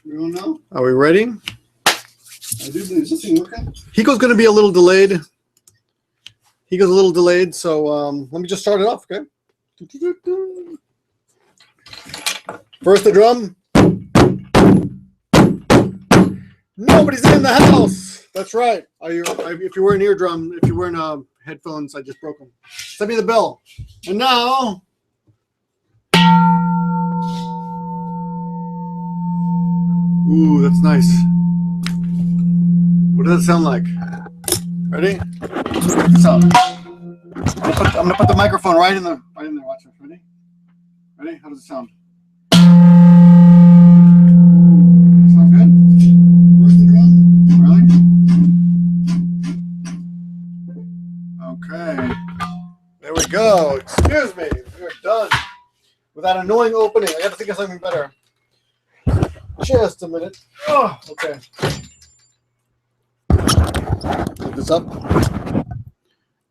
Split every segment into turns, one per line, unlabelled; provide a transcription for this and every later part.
We don't know. Are we ready? I do. Is this thing working? Hiko's going to be a little delayed. Hiko's a little delayed, so let me just start it off, okay? First the drum. Nobody's in the house. That's right. If you're wearing eardrum, if you're wearing headphones, I just broke them. Send me the bell. And now. Ooh, that's nice. What does it sound like? Ready? Check this out. I'm gonna put the microphone right in there. Watch this. Ready? Ready? How does it sound? Sounds good? Where's the drum? Really? Okay. There we go. Excuse me. We're done. With that annoying opening. I gotta think of something better. Just a minute. Oh, okay. Put this up.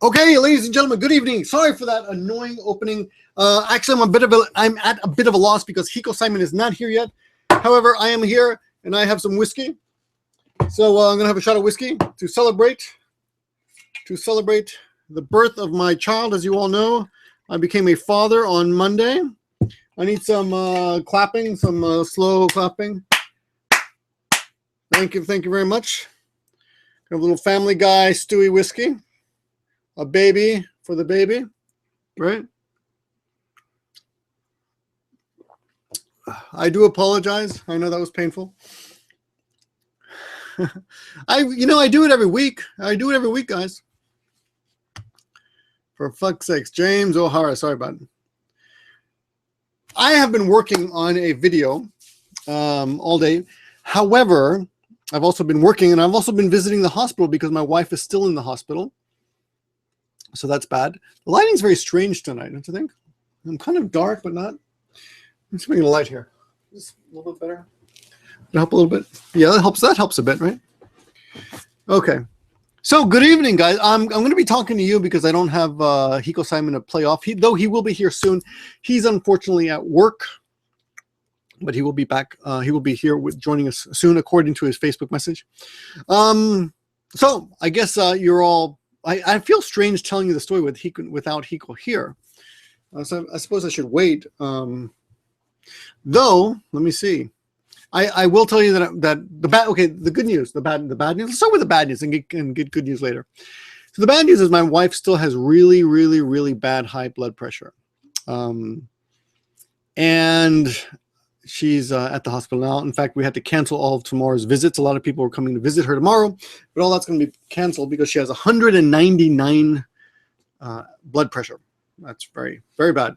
Okay, ladies and gentlemen, good evening. Sorry for that annoying opening. Actually, I'm at a bit of a loss because Hiko Simon is not here yet. However, I am here and I have some whiskey. So I'm gonna have a shot of whiskey to celebrate the birth of my child. As you all know, I became a father on Monday. I need some clapping, some slow clapping. Thank you very much. Got a little Family Guy Stewie whiskey. A baby for the baby, right? I do apologize. I know that was painful. I do it every week. Guys. For fuck's sakes, James O'Hara. Sorry about it. I have been working on a video all day. However, I've also been working and I've also been visiting the hospital because my wife is still in the hospital. So that's bad. The lighting's very strange tonight, don't you think? I'm kind of dark, but not. Let's bring the light here. Just a little bit better. Did it help a little bit? Yeah, that helps. That helps a bit, right? Okay. So good evening, guys. I'm going to be talking to you because I don't have Hiko Simon to play off. Though he will be here soon. He's unfortunately at work, but he will be back. He will be here joining us soon, according to his Facebook message. So I guess you're all. I feel strange telling you the story without Hiko here. So I suppose I should wait. Though, let me see. I will tell you that the bad. Okay, the good news, the bad news. Let's start with the bad news and get good news later. So the bad news is my wife still has really, really, really bad high blood pressure, and she's at the hospital now. In fact, we had to cancel all of tomorrow's visits. A lot of people are coming to visit her tomorrow, but all that's going to be canceled because she has 199 blood pressure. That's very, very bad.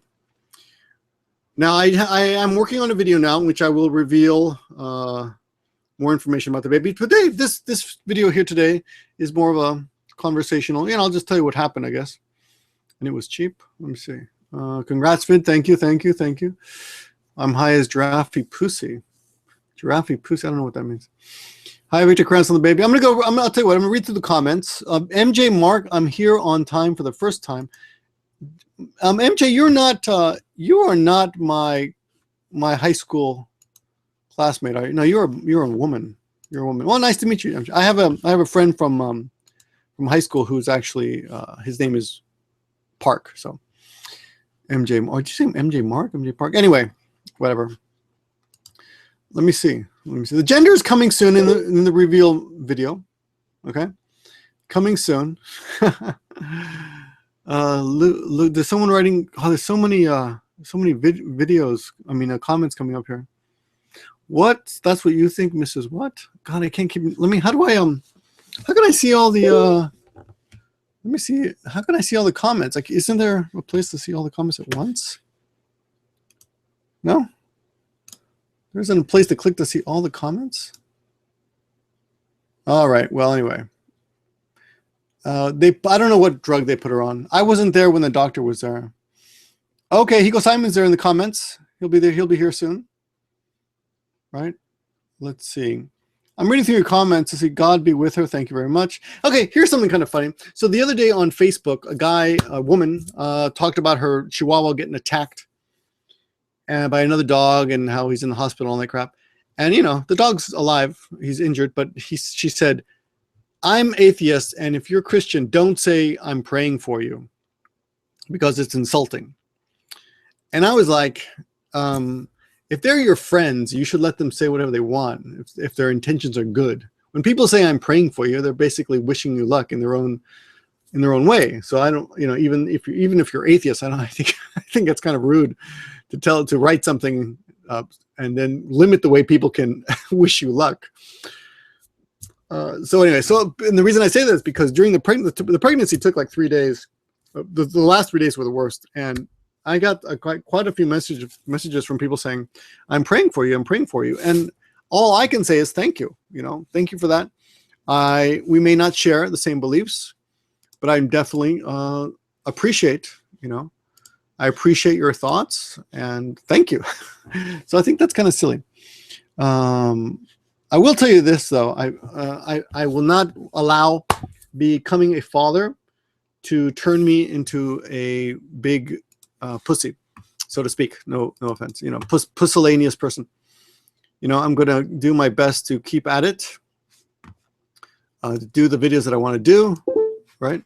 Now, I am working on a video now in which I will reveal more information about the baby. Today, this video here today is more of a conversational. I'll just tell you what happened, I guess. And it was cheap. Let me see. Congrats, Vid. Thank you. I'm high as Giraffe Pussy. Giraffe Pussy. I don't know what that means. Hi, Victor Krantz on the baby. I'll tell you what. I'm going to read through the comments. MJ Mark, I'm here on time for the first time. MJ, you are not my high school classmate, are you? No, you're a woman. You're a woman. Well, nice to meet you, MJ. I have a friend from high school who's actually his name is Park. So MJ. Oh, did you say MJ Mark? MJ Park. Anyway. Whatever. Let me see. The gender is coming soon in the reveal video. Okay, coming soon. There's someone writing. Oh, there's so many videos. I mean, comments coming up here. What? That's what you think, Mrs. What? God, I can't keep. How do I How can I see all the? Let me see. How can I see all the comments? Like, isn't there a place to see all the comments at once? No? There isn't a place to click to see all the comments? All right. Well, anyway. I don't know what drug they put her on. I wasn't there when the doctor was there. Okay, Hiko Simon's there in the comments. He'll be there. He'll be here soon. Right? Let's see. I'm reading through your comments to see God be with her. Thank you very much. Okay, here's something kind of funny. So the other day on Facebook, a woman, talked about her Chihuahua getting attacked by another dog and how he's in the hospital and that crap. And, you know, the dog's alive. He's injured, but she said, I'm atheist, and if you're Christian, don't say I'm praying for you because it's insulting. And I was like, if they're your friends, you should let them say whatever they want if their intentions are good. When people say I'm praying for you, they're basically wishing you luck in their own way. So I don't, you know, even if you're atheist, I think it's kind of rude to write something and then limit the way people can wish you luck. So anyway, and the reason I say that is because during the pregnancy took like 3 days. The last 3 days were the worst, and I got quite a few messages from people saying, I'm praying for you, and all I can say is thank you. You know, thank you for that. We may not share the same beliefs, but I definitely appreciate, you know, I appreciate your thoughts, and thank you. So I think that's kind of silly. I will tell you this though, I will not allow becoming a father to turn me into a big pussy, so to speak. No offense, you know, pusillanimous person. You know, I'm gonna do my best to keep at it, do the videos that I want to do, right?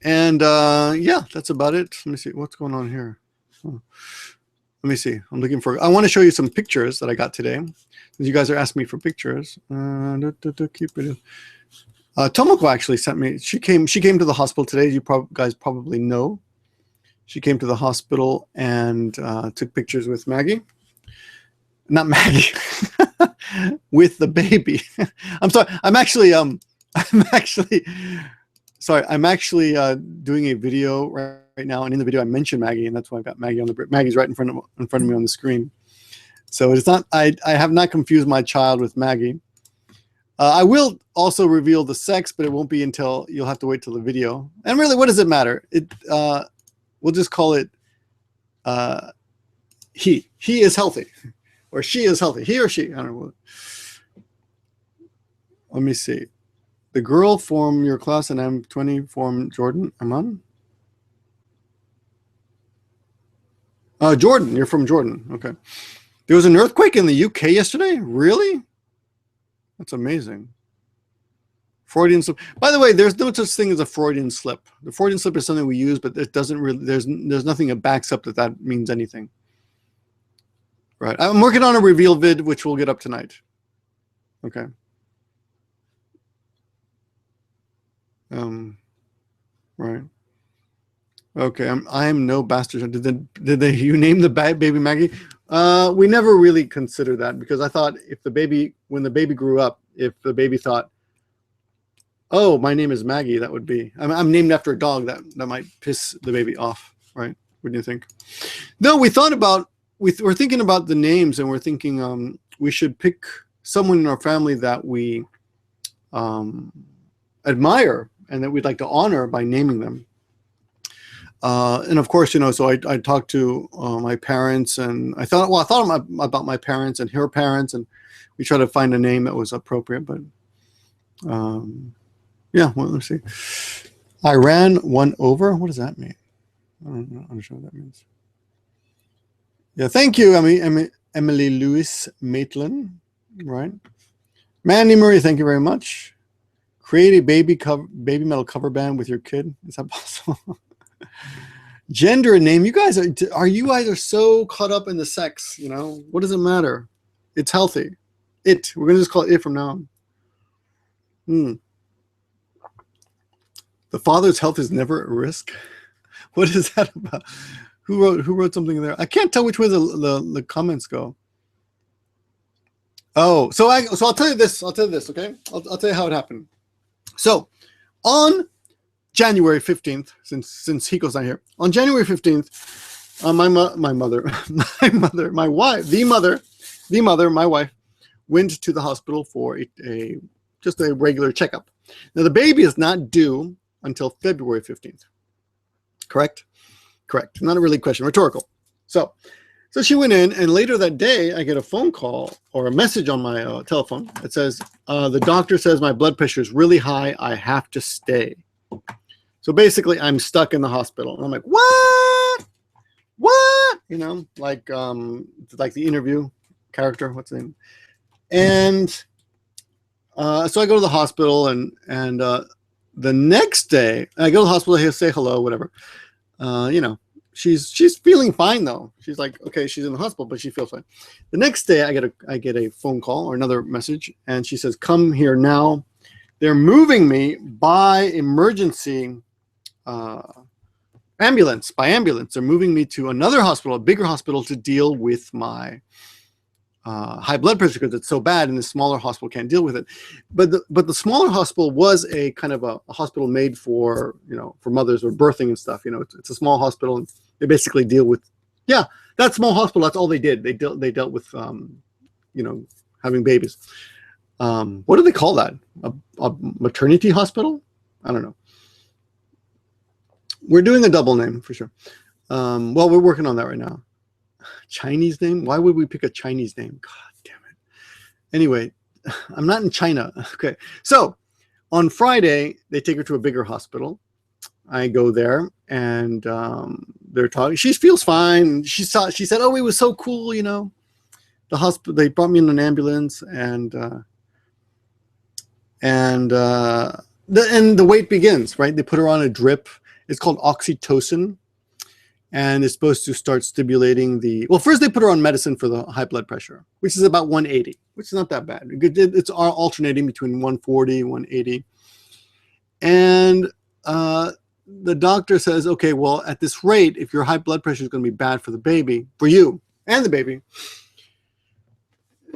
Yeah, that's about it. Let me see what's going on here. Let me see. I want to show you some pictures that I got today. You guys are asking me for pictures. Keep it. Tomoko actually sent me. She came to the hospital today. You guys probably know. She came to the hospital and took pictures with Maggie. Not Maggie, with the baby. I'm sorry. I'm actually doing a video right now, and in the video I mentioned Maggie, and that's why I've got Maggie Maggie's right in front of me on the screen. So it's not. I have not confused my child with Maggie. I will also reveal the sex, but it won't be until you'll have to wait till the video. And really, what does it matter? We'll just call it he. He is healthy, or she is healthy. He or she. I don't know. Let me see. The girl from your class and M20 from Jordan. Aman? Jordan. You're from Jordan. Okay. There was an earthquake in the UK yesterday? Really? That's amazing. Freudian slip. By the way, there's no such thing as a Freudian slip. The Freudian slip is something we use, but it doesn't really, there's nothing that backs up that means anything. Right. I'm working on a reveal vid, which we'll get up tonight. Okay. Right. Okay. I'm no bastard. Did you name the baby Maggie? We never really considered that, because I thought when the baby grew up, if the baby thought, oh, my name is Maggie, that would be, I'm named after a dog, that might piss the baby off, right? What do you think? No, we're thinking about the names, and we're thinking we should pick someone in our family that we admire and that we'd like to honor by naming them. And of course, you know, so I talked to my parents, and I thought about my parents and her parents, and we tried to find a name that was appropriate. But yeah, well, let's see. Iran won over. What does that mean? I don't understand what that means. Yeah, thank you, Emily Lewis Maitland. Right, Mandy Murray. Thank you very much. Create a baby metal cover band with your kid. Is that possible? Gender and name. You guys are so caught up in the sex. You know, what does it matter? It's healthy. We're gonna just call it it from now on. The father's health is never at risk. What is that about? Who wrote something there? I can't tell which way the comments go. Oh, so I'll tell you this. Okay, I'll tell you how it happened. So on January 15th, since Hiko's not here, on January 15th, my wife went to the hospital for just a regular checkup. Now the baby is not due until February 15th. Correct? Correct. Not a really question, rhetorical. So she went in, and later that day, I get a phone call or a message on my telephone that says, the doctor says my blood pressure is really high. I have to stay. So basically, I'm stuck in the hospital. And I'm like, what? you know, like the interview character. What's the name? And so I go to the hospital, and the next day I go to the hospital. I say hello, whatever. You know, she's feeling fine though. She's like, okay, she's in the hospital, but she feels fine. The next day I get a phone call or another message, and she says, "Come here now. They're moving me by emergency ambulance. By ambulance, they're moving me to another hospital, a bigger hospital, to deal with my high blood pressure because it's so bad, and the smaller hospital can't deal with it." But the smaller hospital was a kind of a hospital made for, you know, for mothers or birthing and stuff. You know, it's a small hospital, and they basically deal with, yeah, that small hospital. That's all they did. They dealt with you know, having babies. What do they call that? A maternity hospital? I don't know. We're doing a double name for sure. Well, we're working on that right now. Chinese name? Why would we pick a Chinese name? God damn it. Anyway, I'm not in China. Okay. So on Friday, they take her to a bigger hospital. I go there, and they're talking. She feels fine. She said, "Oh, it was so cool, you know. The hospital, they brought me in an ambulance, and the wait begins, right? They put her on a drip. It's called oxytocin, and it's supposed to start stimulating the, well, first they put her on medicine for the high blood pressure, which is about 180, which is not that bad. It's alternating between 140, 180. And the doctor says, okay, well, at this rate, if your high blood pressure is going to be bad for the baby, for you and the baby,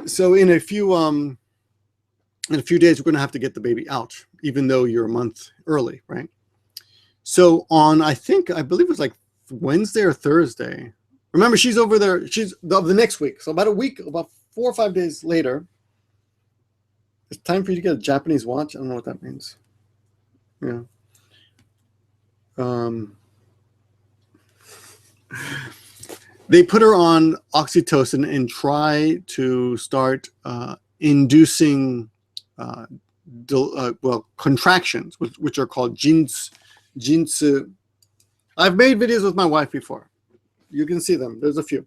so in a few days, we're going to have to get the baby out, even though you're a month early, right? So on, I believe it was like Wednesday or Thursday. Remember, she's over there. She's of the next week. So about 4 or 5 days later, it's time for you to get a Japanese watch. I don't know what that means. Yeah. They put her on oxytocin and try to start inducing contractions, which are called jinsu. I've made videos with my wife before. You can see them. There's a few.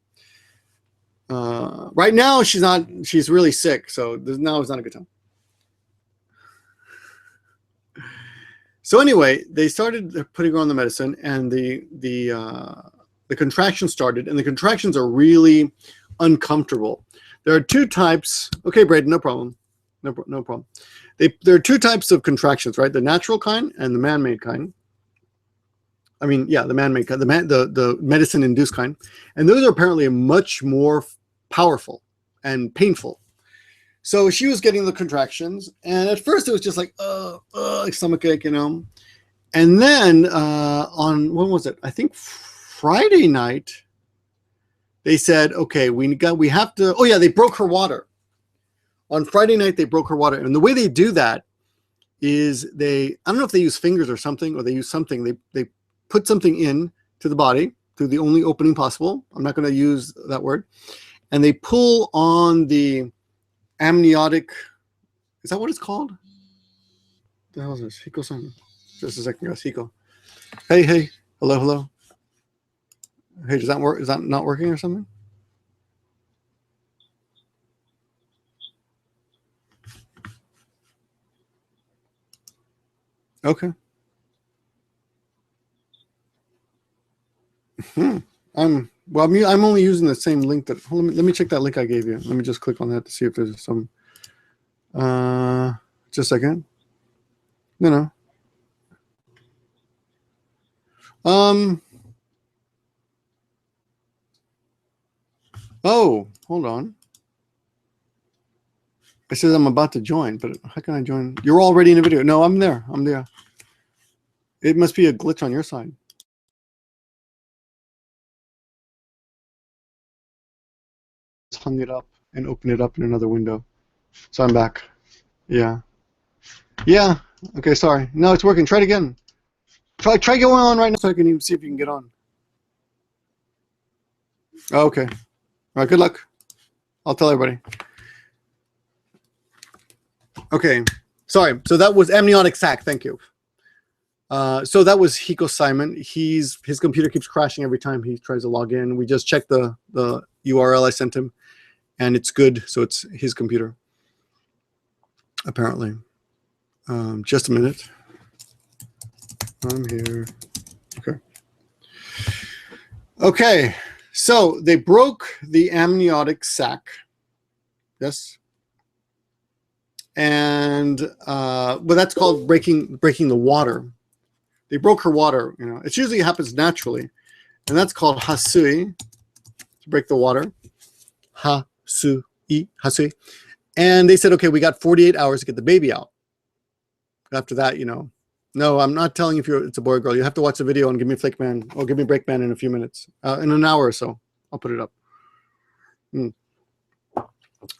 Right now, she's really sick, so now is not a good time. So anyway, they started putting her on the medicine, and the contractions started, and the contractions are really uncomfortable. There are two types. Okay, Braden, no problem. No problem. There are two types of contractions, right? The natural kind and the man-made kind. I mean, yeah, the man-made kind, the medicine-induced kind. And those are apparently much more powerful and painful. So she was getting the contractions, and at first it was just like stomachache, you know. And then on, when was it? I think Friday night, they said, okay, we have to, oh yeah, they broke her water. On Friday night, they broke her water. And the way they do that is I don't know if they use fingers or something, or they use something. They put something in to the body through the only opening possible. I'm not going to use that word. And they pull on the amniotic. Is that what it's called? What the hell is this? Hiko-san. Just a second, guys. Hiko. Hey. Hello. Hey, does that work? Is that not working or something? Okay. I'm only using the same link that. Let me check that link I gave you. Let me just click on that to see if there's some. Just a second. No. Oh, hold on. It says I'm about to join, but how can I join? You're already in a video. No, I'm there. It must be a glitch on your side. Hung it up and open it up in another window. So I'm back. Yeah. Okay, sorry. No, it's working. Try it again. Try going on right now so I can even see if you can get on. Oh, okay. All right, good luck. I'll tell everybody. Okay. Sorry. So that was amniotic sac. Thank you. So that was Hiko Simon. His computer keeps crashing every time he tries to log in. We just checked the URL I sent him, and it's good. So it's his computer, apparently. Just a minute. I'm here. Okay. Okay. So they broke the amniotic sac. Yes. And but that's called breaking the water. They broke her water. You know, it usually happens naturally, and that's called hasui, to break the water. Hasui. And they said, okay, we got 48 hours to get the baby out. After that, you know, no, I'm not telling you if it's a boy or girl. You have to watch the video on Gimmeabreakman or Gimmeabreakman in a few minutes, in an hour or so. I'll put it up.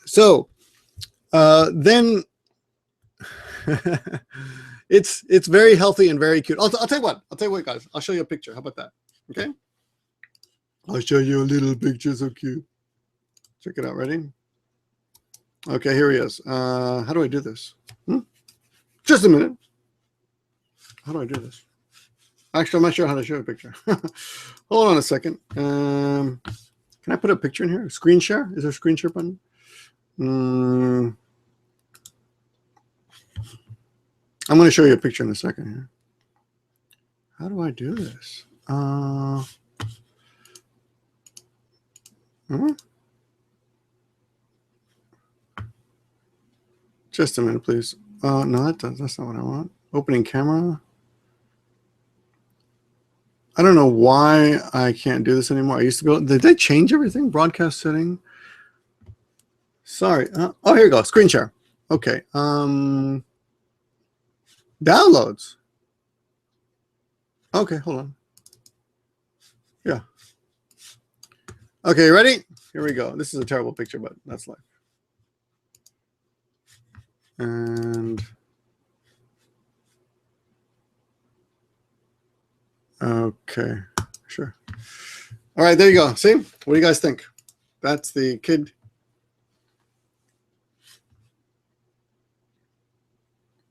So then it's very healthy and very cute. I'll tell you what. I'll tell you what, guys. I'll show you a picture. How about that? Okay. I'll show you a little picture. So cute. Check it out. Ready? Okay, here he is. How do I do this? Just a minute. How do I do this? Actually, I'm not sure how to show a picture. Hold on a second. Can I put a picture in here? Screen share? Is there a screen share button? I'm going to show you a picture in a second here. How do I do this? Just a minute, please. No, that's not what I want. Opening camera. I don't know why I can't do this anymore. I used to be able, did they change everything? Broadcast setting. Sorry. Oh, here we go. Screen share. Okay. Downloads. Okay, hold on. Yeah. Okay, you ready? Here we go. This is a terrible picture, but that's life. And okay, sure. All right, there you go. See? What do you guys think? That's the kid.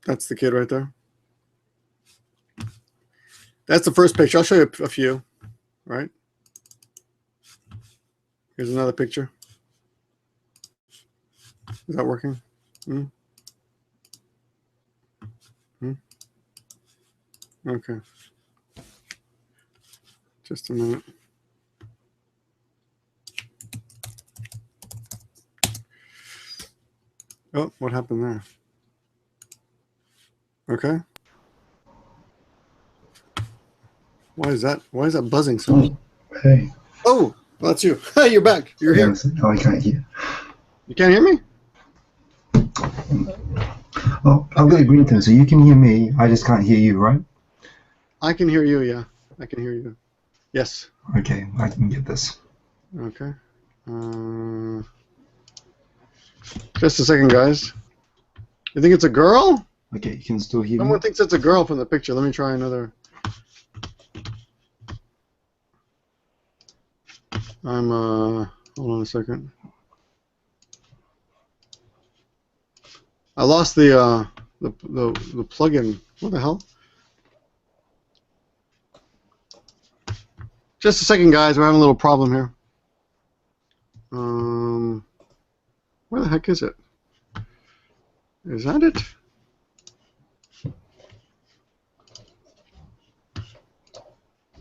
That's the kid right there. That's the first picture. I'll show you a few, right? Here's another picture. Is that working? Okay. Just a minute. Oh, what happened there? Okay. Why is that buzzing so much?
Hey.
Oh, well, that's you. Hey, you're back. You're here.
No, I can't hear.
You can't hear me?
Oh, I've got a green thing, so you can hear me. I just can't hear you, right?
I can hear you, yeah. I can hear you. Yes.
Okay, I can get this.
Okay. Just a second, guys. You think it's a girl?
Okay, you can still hear
Someone
me?
thinks it's a girl from the picture. Let me try another. Hold on a second. I lost the plugin. What the hell? Just a second, guys. We're having a little problem here. Where the heck is it? Is that it?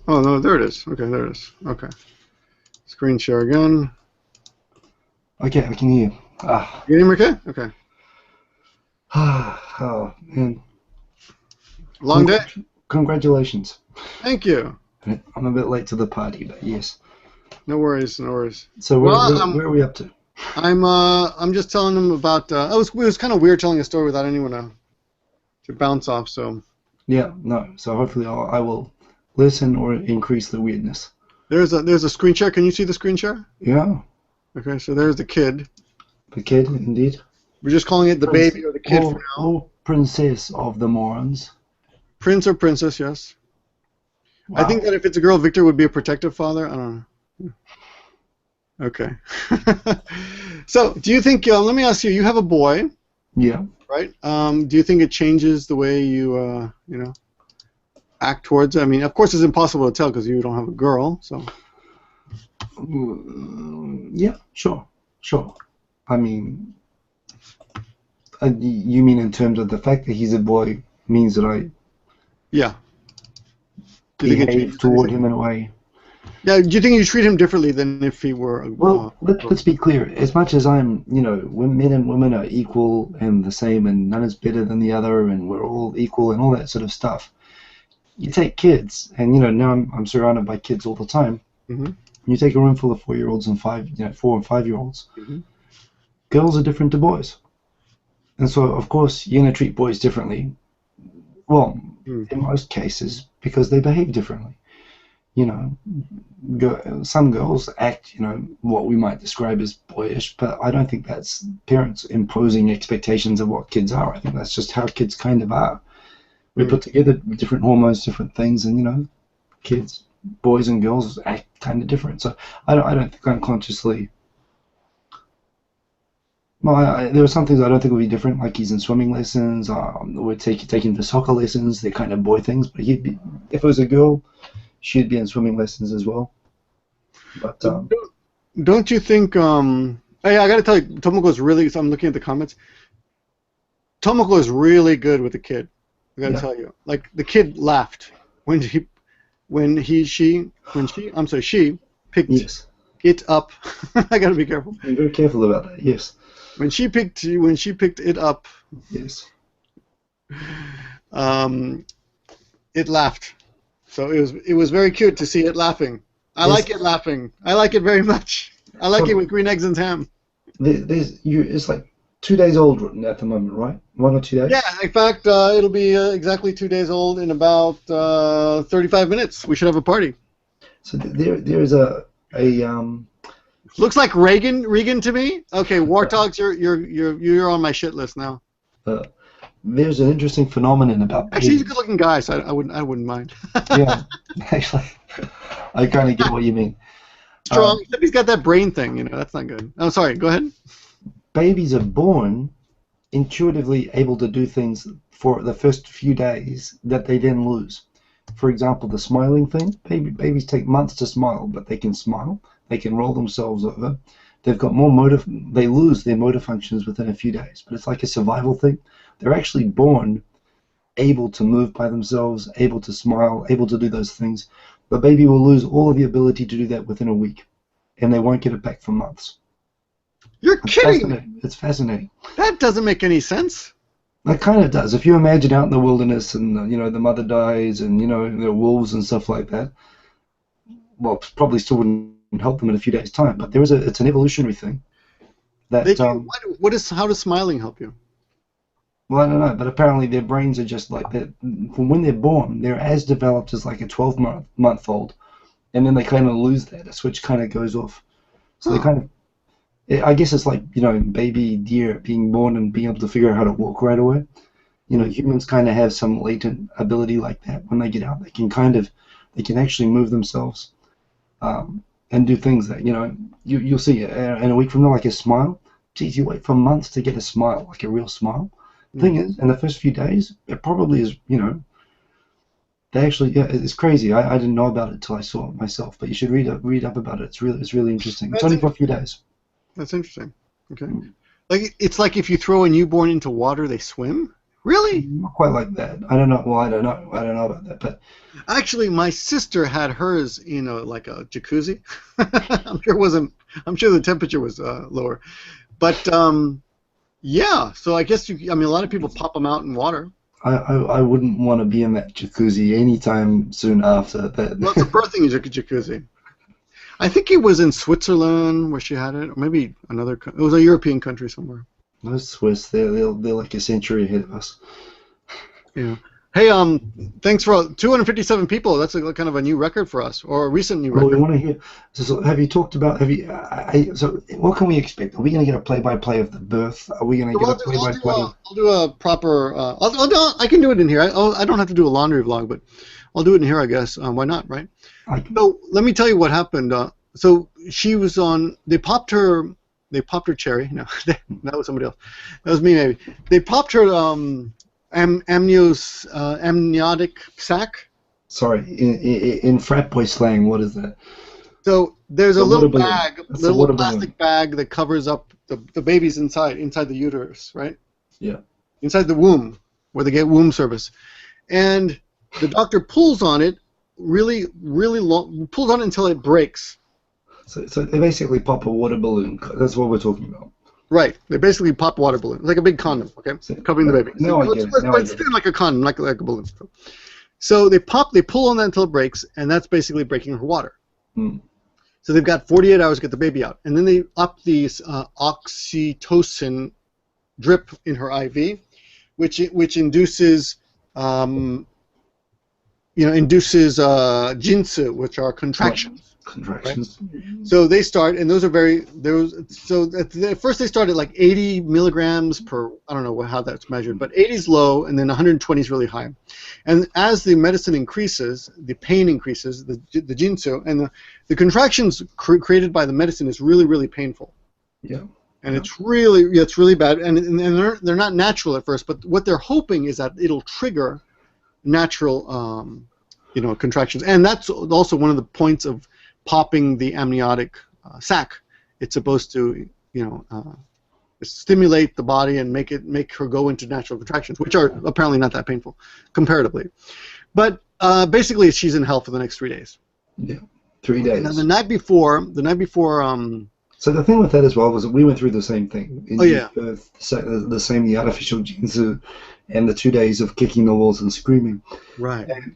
Oh, no, there it is. Okay, there it is. Okay. Screen share again.
Okay, I can hear you.
You hear me okay? Okay.
Oh, man.
Long day?
Congratulations.
Thank you.
I'm a bit late to the party, but yes.
No worries, no worries.
So where are we up to?
I'm just telling them about. It was kind of weird telling a story without anyone to bounce off. So.
Yeah, no. So hopefully I will listen or increase the weirdness.
There's a screen share. Can you see the screen share?
Yeah.
Okay, so there's the kid.
The kid, indeed.
We're just calling it the baby or the kid for now.
Or princess of the morons.
Prince or princess, yes.
Wow.
I think that if it's a girl, Victor would be a protective father. I don't know. Okay. So, do you think? Let me ask you. You have a boy.
Yeah.
Right. Do you think it changes the way you, you know? act towards it? I mean, of course, it's impossible to tell because you don't have a girl. So.
Yeah, sure. I mean, you mean in terms of the fact that he's a boy means that I
Yeah. Do you think it
behave
changes
toward
anything?
him in a way?
Yeah. Do you think you treat him differently than if he were a
Well,
girl?
let's be clear. As much as I'm, men and women are equal and the same, and none is better than the other, and we're all equal and all that sort of stuff. You take kids, and now I'm surrounded by kids all the time.
Mm-hmm.
You take a room full of 4-year-olds and 4 and 5-year-olds.
Mm-hmm.
Girls are different to boys, and so of course you're gonna treat boys differently. Well,
Mm.
in most cases, because they behave differently. You know, some girls act, what we might describe as boyish, but I don't think that's parents imposing expectations of what kids are. I think that's just how kids kind of are. We put together different hormones, different things, and kids, boys and girls act kind of different. So I don't think unconsciously. Well, there are some things I don't think would be different, like he's in swimming lessons. We're taking the soccer lessons. They're kind of boy things, but if it was a girl, she'd be in swimming lessons as well. But
Don't you think? Hey, I gotta tell you, Tomoko's really. So I'm looking at the comments. Tomoko is really good with the kid. I gotta tell you, like the kid laughed when she picked it up. I gotta be careful.
Be very careful about that. Yes.
When she picked it up,
Yes.
It laughed. So it was very cute to see it laughing. I like it laughing. I like it very much. I like it with green eggs and ham.
It's like 2 days old at the moment, right? 1 or 2 days?
Yeah, in fact, it'll be exactly 2 days old in about 35 minutes. We should have a party.
So there is a
Looks like Regan to me. Okay, Warthogs, you're on my shit list now.
There's an interesting phenomenon about
actually he's a good-looking guy, so I wouldn't mind.
Yeah, actually, I kind of get what you mean.
Strong, except he's got that brain thing. That's not good. Oh, sorry. Go ahead.
Babies are born intuitively able to do things for the first few days that they then lose. For example, the smiling thing. Babies take months to smile, but they can smile. They can roll themselves over. They've got more motor. They lose their motor functions within a few days, but it's like a survival thing. They're actually born able to move by themselves, able to smile, able to do those things. The baby will lose all of the ability to do that within a week, and they won't get it back for months.
You're kidding me.
It's fascinating.
That doesn't make any sense.
It kind of does. If you imagine out in the wilderness and the mother dies and there are wolves and stuff like that, well, probably still wouldn't help them in a few days' time. But it's an evolutionary thing. That
how does smiling help you?
Well, I don't know, but apparently their brains are just like that. From when they're born, they're as developed as like a 12-month-old, and then they kind of lose that. A switch kind of goes off. So they kind of. I guess it's like baby deer being born and being able to figure out how to walk right away. Humans kind of have some latent ability like that. When they get out, they can actually move themselves, and do things that you'll see in a week from now, like a smile. Geez, you wait for months to get a smile, like a real smile. The thing is, in the first few days, it probably is. They actually, it's crazy. I didn't know about it till I saw it myself. But you should read up about it. It's really interesting. It's only for a few days.
That's interesting. Okay. It's like if you throw a newborn into water, they swim? Really?
Not quite like that. I don't know. Well, I don't know about that. But
actually, my sister had hers in like a jacuzzi. I'm sure the temperature was lower. But yeah. So I guess a lot of people pop them out in water.
I wouldn't want to be in that jacuzzi anytime soon after that.
Well, it's a birthing jacuzzi. I think it was in Switzerland where she had it, or maybe it was a European country somewhere.
Those Swiss, they're like a century ahead of us.
Yeah. Hey, thanks for 257 people. That's kind of a new record for us, or a recent new record.
Well, we want to hear. So have you talked about? So what can we expect? Are we going to get a play-by-play of the birth? Are we going to get a play-by-play?
I'll do a proper. I can do it in here. I don't have to do a laundry vlog, but I'll do it in here, I guess. Why not, right? So let me tell you what happened. So she was on. They popped her cherry. No, that was somebody else. That was me, maybe. They popped her amniotic sac.
Sorry, in frat boy slang, what is that?
So there's a
The water
little
balloon.
bag,
That's the
little
water balloon.
plastic bag that covers up the baby's inside the uterus, right?
Yeah.
Inside the womb, where they get womb service. And the doctor pulls on it really, really long, pulls on it until it breaks.
So they basically pop a water balloon. That's what we're talking about.
Right. They basically pop a water balloon, like a big condom, okay,
So,
covering the baby.
now I get it. Now I
It's
get it.
like a condom, like a balloon. So they pull on that until it breaks, and that's basically breaking her water.
Hmm.
So they've got 48 hours to get the baby out, and then they up the oxytocin drip in her IV, which induces jinsu, which are contractions.
Contractions.
Right? So they start, and those are at first they start at like 80 milligrams per, I don't know how that's measured, but 80 is low, and then 120 is really high. And as the medicine increases, the pain increases, the jinsu, and the contractions created by the medicine is really, really painful.
Yeah.
And it's really bad, and they're not natural at first, but what they're hoping is that it'll trigger natural contractions. And that's also one of the points of popping the amniotic sac. It's supposed to stimulate the body and make her go into natural contractions, which are apparently not that painful comparatively. But basically she's in hell for the next 3 days.
Yeah. 3 days.
Now the night before
so the thing with that as well was that we went through the same thing. The same, the artificial jinsu and the 2 days of kicking the walls and screaming.
Right.
And,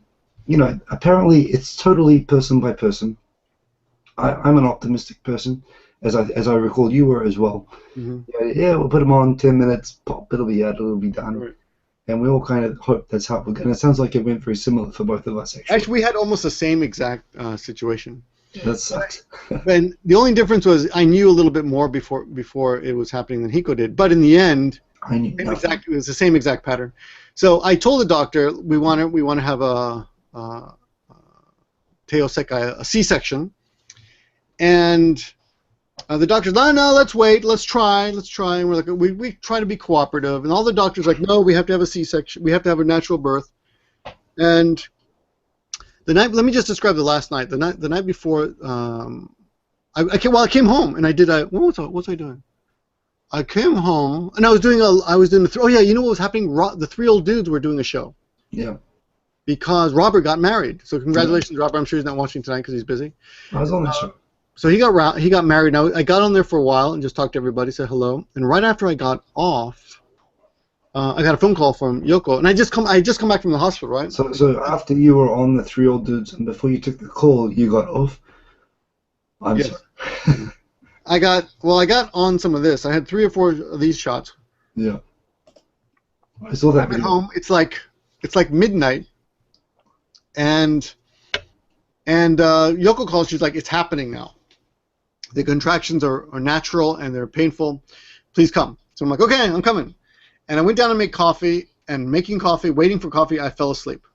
apparently it's totally person by person. I'm an optimistic person, as I recall you were as well.
Mm-hmm.
Yeah, we'll put them on 10 minutes, pop, it'll be out, it'll be done.
Right.
And we all kind of hope that's how we're going. And it sounds like it went very similar for both of us, actually.
Actually, we had almost the same exact situation.
That sucks.
And the only difference was I knew a little bit more before it was happening than Hiko did. But in the end,
I knew
it was the same exact pattern. So I told the doctor we want to have a teosekai, a C-section, and the doctor's no, let's wait, let's try. And we're like, we try to be cooperative, and all the doctors are like, no, we have to have a C-section, we have to have a natural birth, and. Let me just describe the last night. The night before, I came home and I did. What was I doing? I came home and I was doing the. Oh yeah, you know what was happening? The three old dudes were doing a show.
Yeah.
Because Robert got married. So congratulations, Robert. I'm sure he's not watching tonight because he's busy.
I was on the show.
So he got married. Now I got on there for a while and just talked to everybody, said hello. And right after I got off. I got a phone call from Yoko, and I just come back from the hospital, right?
So after you were on the three old dudes, and before you took the call, you got off. I'm sorry.
I got on some of this. I had 3 or 4 of these shots.
Yeah. I saw that.
I'm at home. It's like midnight, and Yoko calls. She's like, "It's happening now. The contractions are natural and they're painful. Please come." So I'm like, "Okay, I'm coming." And I went down to make coffee, and making coffee, waiting for coffee, I fell asleep.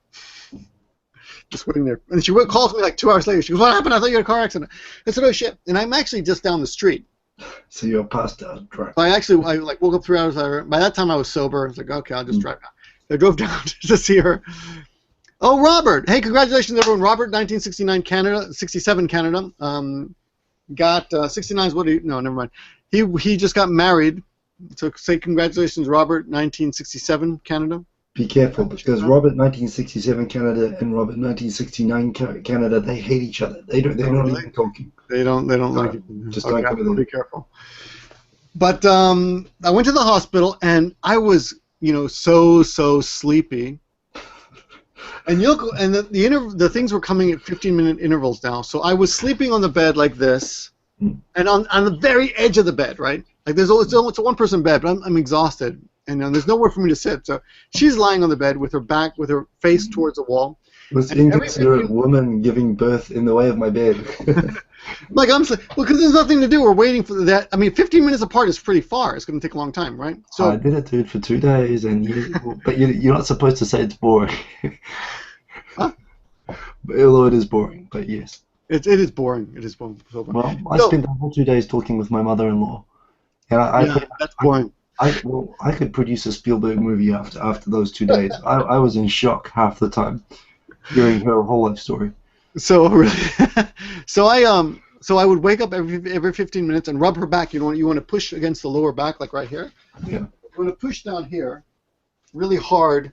Just waiting there. And she calls me like 2 hours later. She goes, "What happened? I thought you had a car accident." I said, "Oh, shit." And I'm actually just down the street.
So you're passed out drunk.
I woke up 3 hours later. By that time, I was sober. I was like, "Okay, I'll just drive down." I drove down to see her. Oh, Robert. Hey, congratulations, everyone. Robert, 1969 Canada, 67 Canada. Got 69 is what he... No, never mind. He just got married. So say congratulations, Robert, 1967 Canada.
Be careful, because Robert 1967 Canada and Robert 1969 Canada, they hate each other. They're not even talking.
They don't like it.
Just don't go there.
Be careful. But I went to the hospital and I was, so sleepy. And the things were coming at 15-minute intervals now. So I was sleeping on the bed like this, and on the very edge of the bed, right? Like it's a one-person bed, but I'm exhausted, and there's nowhere for me to sit. So she's lying on the bed with her face towards the wall.
Was inconsiderate woman giving birth in the way of my bed.
Like because there's nothing to do. We're waiting for that. I mean, 15 minutes apart is pretty far. It's going to take a long time, right? So
I did it, dude, for 2 days, but you're not supposed to say it's boring.
Huh?
Although it is boring, but yes.
It is boring. It is boring. So boring.
Well, I spent the whole 2 days talking with my mother-in-law. And
that's boring.
I could produce a Spielberg movie after those 2 days. I was in shock half the time. Hearing her whole life story.
So really, so I would wake up every 15 minutes and rub her back. You want to push against the lower back, like right here.
Yeah.
You want to push down here, really hard,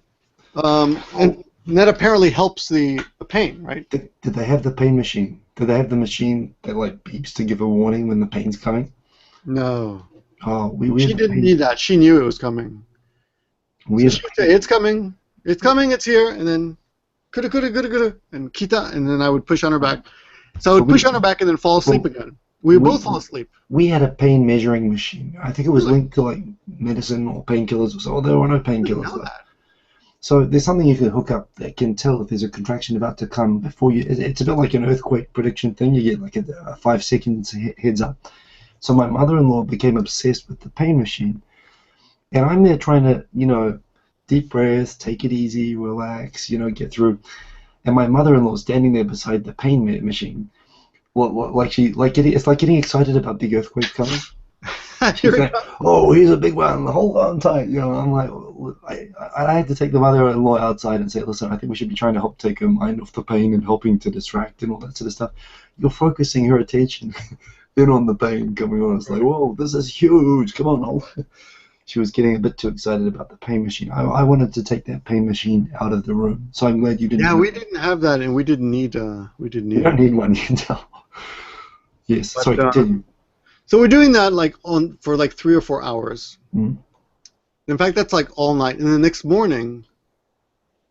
and that apparently helps the pain, right?
Did they have the pain machine? Did they have the machine that like beeps to give a warning when the pain's coming?
No.
Oh,
She didn't need that. She knew it was coming. So she would say, "It's coming, it's coming, it's here," and then kuda, and kita, and then I would push on her back. So I would push on her back and then fall asleep again. We would both fall asleep.
We had a pain measuring machine. I think it was linked to like medicine or painkillers or so. There were no painkillers. So there's something you can hook up that can tell if there's a contraction about to come before you. It's a bit like an earthquake prediction thing. You get like a 5 seconds heads up. So my mother-in-law became obsessed with the pain machine, and I'm there trying to, deep breaths, take it easy, relax, get through. And my mother-in-law standing there beside the pain machine, it's like getting excited about big earthquake coming. She's like, "Oh, here's a big one. Hold on tight." I'm like, I had to take the mother-in-law outside and say, "Listen, I think we should be trying to help take her mind off the pain and helping to distract and all that sort of stuff. You're focusing her attention in on the pain coming on." It's like, "Whoa, this is huge. Come on, hold." She was getting a bit too excited about the pain machine. I wanted to take that pain machine out of the room, so I'm glad you didn't.
Yeah, we didn't have that, and we didn't need. We
don't need one. You can tell. Yes. But, sorry. Continue.
So we're doing that for like 3 or 4 hours.
Mm.
In fact, that's like all night. And the next morning,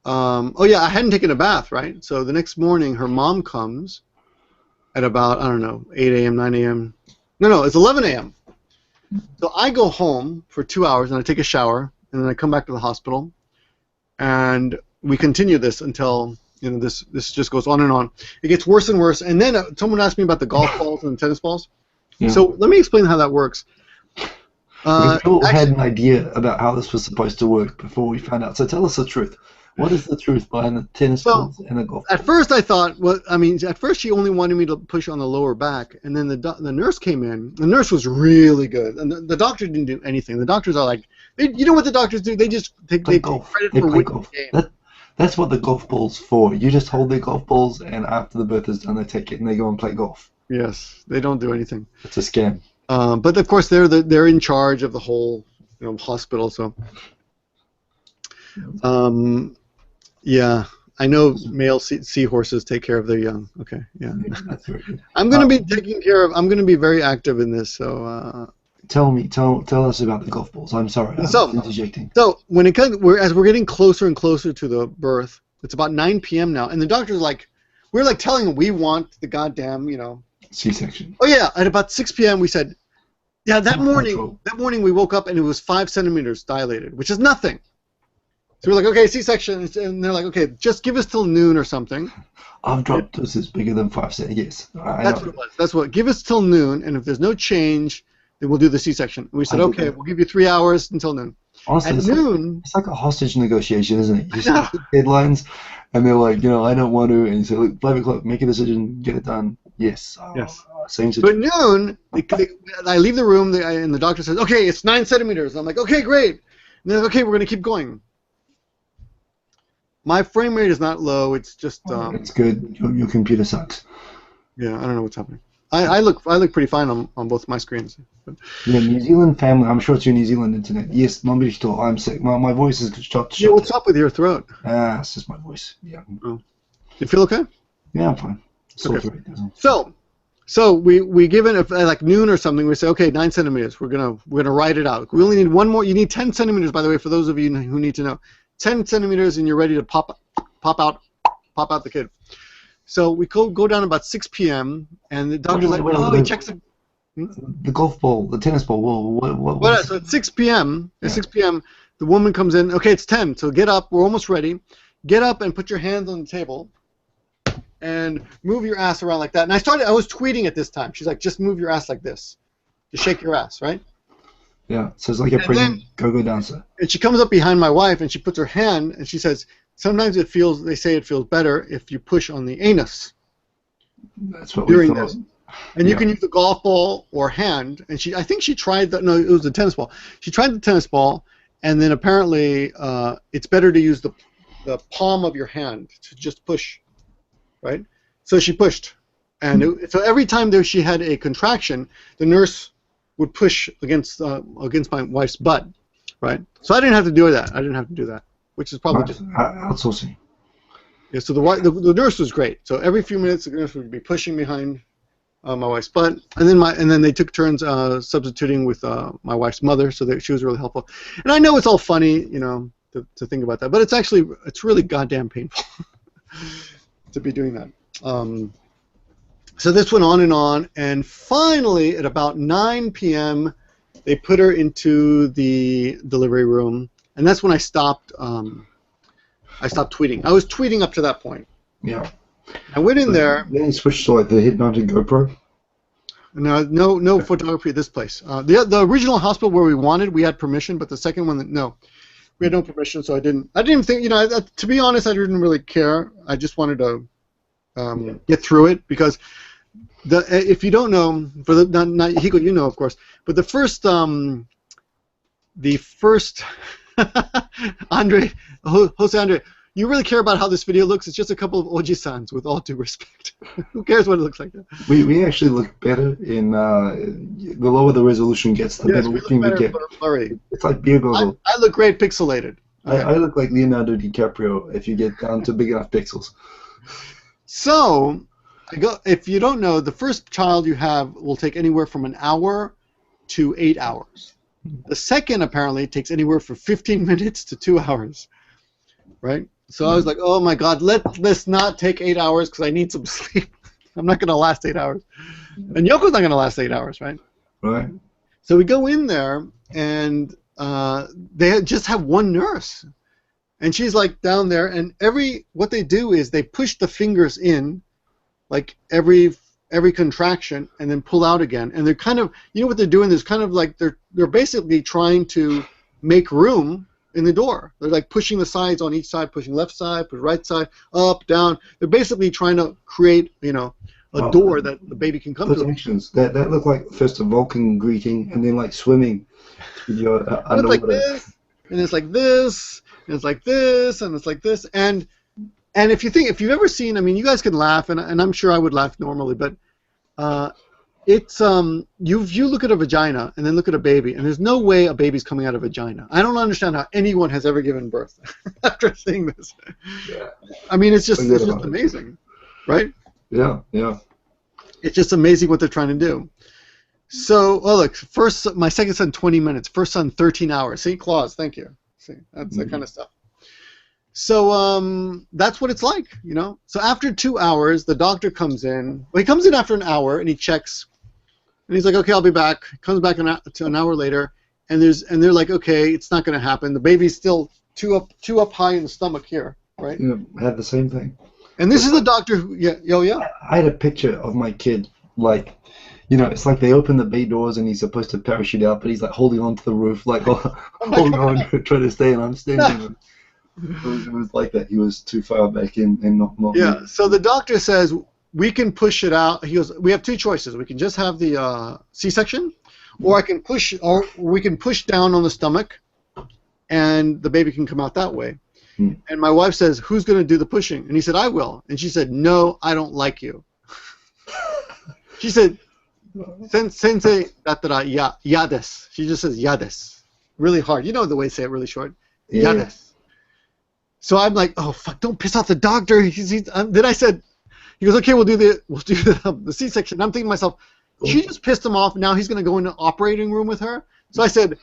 I hadn't taken a bath, right? So the next morning, her mom comes at about 8 a.m., 9 a.m. No, it's 11 a.m. So I go home for 2 hours and I take a shower and then I come back to the hospital, and we continue this until this just goes on and on. It gets worse and worse. And then someone asked me about the golf balls and the tennis balls. Yeah. So let me explain how that works.
We all had an idea about how this was supposed to work before we found out. So tell us the truth. What is the truth behind the tennis balls and the golf balls?
At first I thought, at first she only wanted me to push on the lower back, and then the nurse came in. The nurse was really good, and the doctor didn't do anything. The doctors are like, you know what the doctors do? They just take credit for winning the game.
That's what the golf ball's for. You just hold their golf balls, and after the birth is done, they take it and they go and play golf.
Yes, they don't do anything.
It's a scam.
But of course, they're in charge of the whole hospital. So, yeah, I know male seahorses take care of their young. Okay, yeah.
That's very good.
I'm going to be taking care of. I'm going to be very active in this. So.
Tell us about the golf balls. I'm sorry. I'm interjecting.
So when as we're getting closer and closer to the birth, it's about 9 p.m. now, and the doctor's like, we're like telling him we want the goddamn,
C-section.
Oh yeah, at about 6 p.m. we said, yeah, that morning we woke up and it was 5 centimeters dilated, which is nothing. So we're like, okay, C-section, and they're like, okay, just give us till noon or something.
I've dropped doses bigger than 5 centimeters. Yes.
That's what it was. That's what. Give us till noon, and if there's no change, then we'll do the C-section. And we said, okay, we'll give you 3 hours until noon.
Honestly,
at noon,
it's like a hostage negotiation, isn't it? You set the deadlines, and they're like, I don't want to, and you say, look, 5 o'clock, make a decision, get it done. Yes.
Yes.
Same
situation. But at noon, I leave the room, and the doctor says, okay, it's 9 centimeters. I'm like, okay, great. And they're like, okay, we're going to keep going. My frame rate is not low. It's just.
It's good. Your computer sucks.
Yeah, I don't know what's happening. I look pretty fine on both my screens. But.
Yeah, New Zealand family. I'm sure it's your New Zealand internet. Yes, Mambichito, I'm sick. My voice is shot.
Yeah, what's up with your throat?
It's just my voice. Yeah.
Oh. You feel okay?
Yeah, I'm fine.
Okay. So we give it at like noon or something. We say, okay, 9 centimeters. We're gonna write it out. We only need one more. You need 10 centimeters, by the way, for those of you who need to know. 10 centimeters, and you're ready to pop out the kid. So we go down about 6 p.m. and the doctor's he checks
the golf ball, the tennis ball. What?
So at 6 p.m. At 6 p.m. the woman comes in. Okay, it's 10. So get up. We're almost ready. Get up and put your hands on the table, and move your ass around like that. And I was tweeting at this time. She's like, just move your ass like this, just shake your ass, right?
Yeah. So it's like a pregnant go-go dancer.
And she comes up behind my wife and she puts her hand and she says, sometimes they say it feels better if you push on the anus.
That's what we thought.
And you can use the golf ball or hand. And I think she tried it was the tennis ball. She tried the tennis ball, and then apparently it's better to use the palm of your hand to just push right? So she pushed, and so every time she had a contraction, the nurse would push against my wife's butt, right? So I didn't have to do that. I didn't have to do that, which is probably just
outsourcing.
yeah. So the nurse was great. So every few minutes, the nurse would be pushing behind my wife's butt, and then they took turns substituting with my wife's mother, so that she was really helpful. And I know it's all funny, to think about that, but it's really goddamn painful to be doing that. So this went on, and finally at about 9 p.m. they put her into the delivery room, and that's when I stopped. I stopped tweeting. I was tweeting up to that point.
Yeah.
I went in there.
Then you switched to like the head-mounted GoPro.
No photography at this place. The original hospital where we wanted, we had permission, but the second one, no, we had no permission, so I didn't even think. To be honest, I didn't really care. I just wanted to get through it because if you don't know, not Hiko, you know of course, but the first Jose Andre, you really care about how this video looks? It's just a couple of Oji-sans, with all due respect. Who cares what it looks like?
We actually look better in the lower the resolution gets, the better looking we get.
Blurry.
It's like beer goggle.
I look great pixelated. Okay.
I look like Leonardo DiCaprio if you get down to big enough pixels.
So, if you don't know, the first child you have will take anywhere from an hour to 8 hours. The second apparently takes anywhere from 15 minutes to 2 hours. Right? So I was like, oh my God, let's not take 8 hours because I need some sleep. I'm not going to last 8 hours. And Yoko's not going to last 8 hours, right?
Right.
So we go in there, and they just have one nurse. And she's like down there, and what they do is they push the fingers in, like every contraction, and then pull out again. And they're kind of, what they're doing is kind of like they're basically trying to make room in the door. They're like pushing the sides on each side, pushing left side, push right side, up, down. They're basically trying to create, a door that the baby can come
to. That look like first a Vulcan greeting, and then like swimming with your underwater.
It's like this, and it's like this, and it's like this, and it's like this, and if you've ever seen, you guys can laugh, and I'm sure I would laugh normally, but it's you look at a vagina and then look at a baby, and there's no way a baby's coming out of a vagina. I don't understand how anyone has ever given birth after seeing this.
Yeah.
It's just amazing, right?
Yeah, yeah.
It's just amazing what they're trying to do. So, look, first, my second son, 20 minutes. First son, 13 hours. See, Claus, thank you. See, that's that kind of stuff. So that's what it's like, So after 2 hours, the doctor comes in. Well, he comes in after an hour, and he checks. And he's like, okay, I'll be back. Comes back an hour later, and they're like, okay, it's not going to happen. The baby's still too up high in the stomach here, right?
Yeah, I had the same thing. And
this is the doctor who, yeah.
I had a picture of my kid, like, it's like they open the bay doors and he's supposed to parachute out, but he's like holding on to the roof, like holding on, trying to stay, and I'm standing. It was like that. He was too far back in and not.
Yeah. So the doctor says we can push it out. He goes, we have two choices. We can just have the C-section, or we can push down on the stomach, and the baby can come out that way. And my wife says, who's going to do the pushing? And he said, I will. And she said, no, I don't like you. She said, Sensei, yades. She just says yades. Really hard. You know the way to say it really short.
Yeah.
Yades. So I'm like, oh, fuck, don't piss off the doctor. Then I said, he goes, okay, we'll do the C-section. I'm thinking to myself, she just pissed him off. Now he's going to go into the operating room with her. So I said,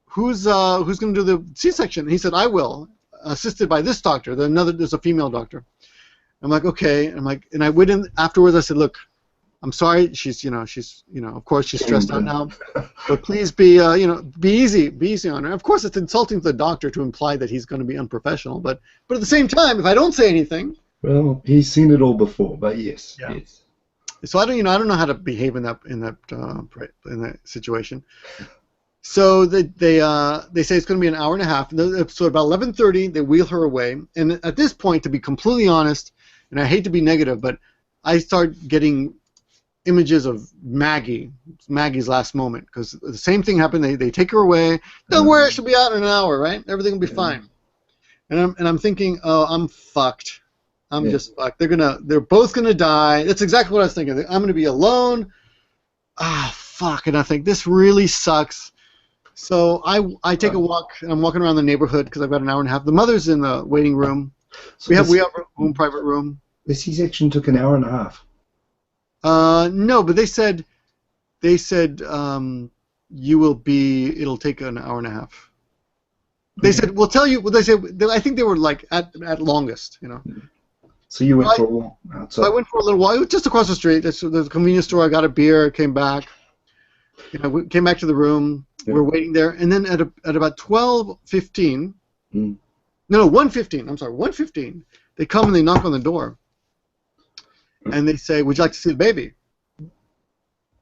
who's going to do the C-section? And he said, I will, assisted by this doctor. There's a female doctor. I'm like, okay. And I went in afterwards. I said, look, I'm sorry. She's of course she's stressed out now, but please be easy on her. Of course, it's insulting to the doctor to imply that he's going to be unprofessional, but at the same time, if I don't say anything,
well, he's seen it all before. But yes,
yeah.
Yes.
So I don't know how to behave in that situation. So they say it's going to be an hour and a half. So about 11:30, they wheel her away. And at this point, to be completely honest, and I hate to be negative, but I start getting images of Maggie's last moment, because the same thing happened. They take her away. Don't worry, she'll be out in an hour, right? Everything will be fine. And I'm thinking, oh, I'm fucked. I'm just like, they're both gonna die. That's exactly what I was thinking. I'm gonna be alone. Ah, fuck. And I think this really sucks. So I take a walk. And I'm walking around the neighborhood because I've got an hour and a half. The mother's in the waiting room.
So
we have our own private room.
The C-section took an hour and a half.
No, but they said it'll take an hour and a half. They said we'll tell you. Well, they said I think they were like at longest, you know.
So you went for a walk outside.
So I went for a little while. It was just across the street. There's a convenience store. I got a beer. Came back. We came back to the room. Yeah. We're waiting there, and then at about 12:15. No, 1:15. I'm sorry, 1:15. They come and they knock on the door, and they say, "Would you like to see the baby?"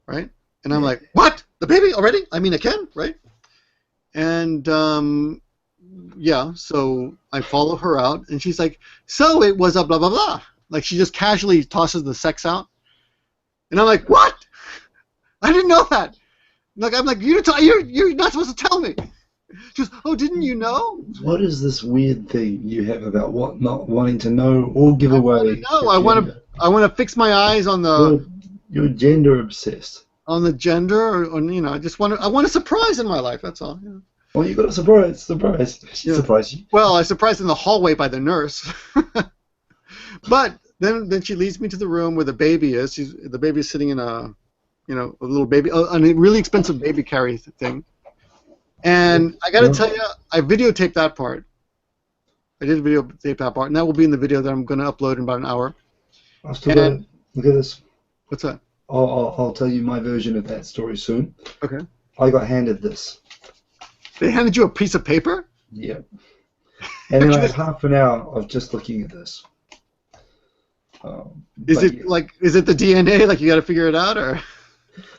Right? And I'm like, "What? The baby already? I mean, I can, right?" And yeah, so I follow her out, and she's like, "So it was a blah blah blah." Like she just casually tosses the sex out, and I'm like, "What? I didn't know that." Like I'm like, "You're not supposed to tell me." She goes, "Oh, didn't you know?"
What is this weird thing you have about not wanting to know or give away?
No, I want to fix my eyes on the.
You're gender obsessed.
On the gender, or you know, I want a surprise in my life. That's all. Yeah.
Well, you got a surprise. She surprised you.
Well, I surprised in the hallway by the nurse. But then she leads me to the room where the baby is. The baby is sitting in a little baby, a really expensive baby carry thing. And I got to tell you, I videotaped that part. I did videotape that part, and that will be in the video that I'm going to upload in about an hour.
Look at this.
What's that?
I'll tell you my version of that story soon.
Okay.
I got handed this.
They handed you a piece of paper?
Yeah. And then I had half an hour of just looking at this. Is it
the DNA? Like you got to figure it out, or?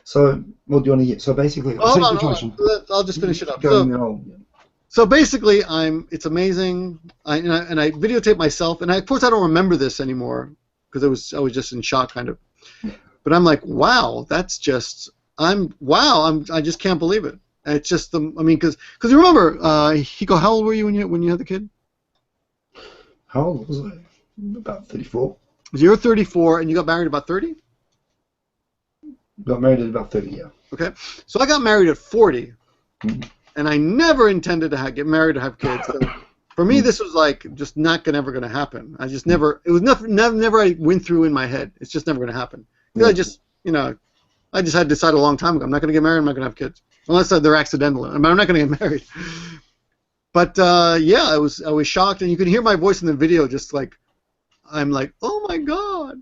So, what do you want to hear? So basically,
hold on. I'll just finish it up. So basically, it's amazing. I videotape myself, and of course I don't remember this anymore because I was just in shock, kind of. But I'm like, wow, I just can't believe it. And it's just because you remember, Hiko, how old were you when you had the kid?
How old was I? About 34.
You're 34, and you got married about 30?
Got married at about 30, yeah.
Okay, so I got married at 40, and I never intended to get married or have kids. So for me, this was like just not ever going to happen. I just never. It was never I went through in my head. It's just never going to happen. Yeah. I just had to decide a long time ago. I'm not going to get married. I'm not going to have kids unless they're accidental. I mean, I'm not going to get married. But yeah, I was shocked, and you can hear my voice in the video. Just like I'm like, oh my god.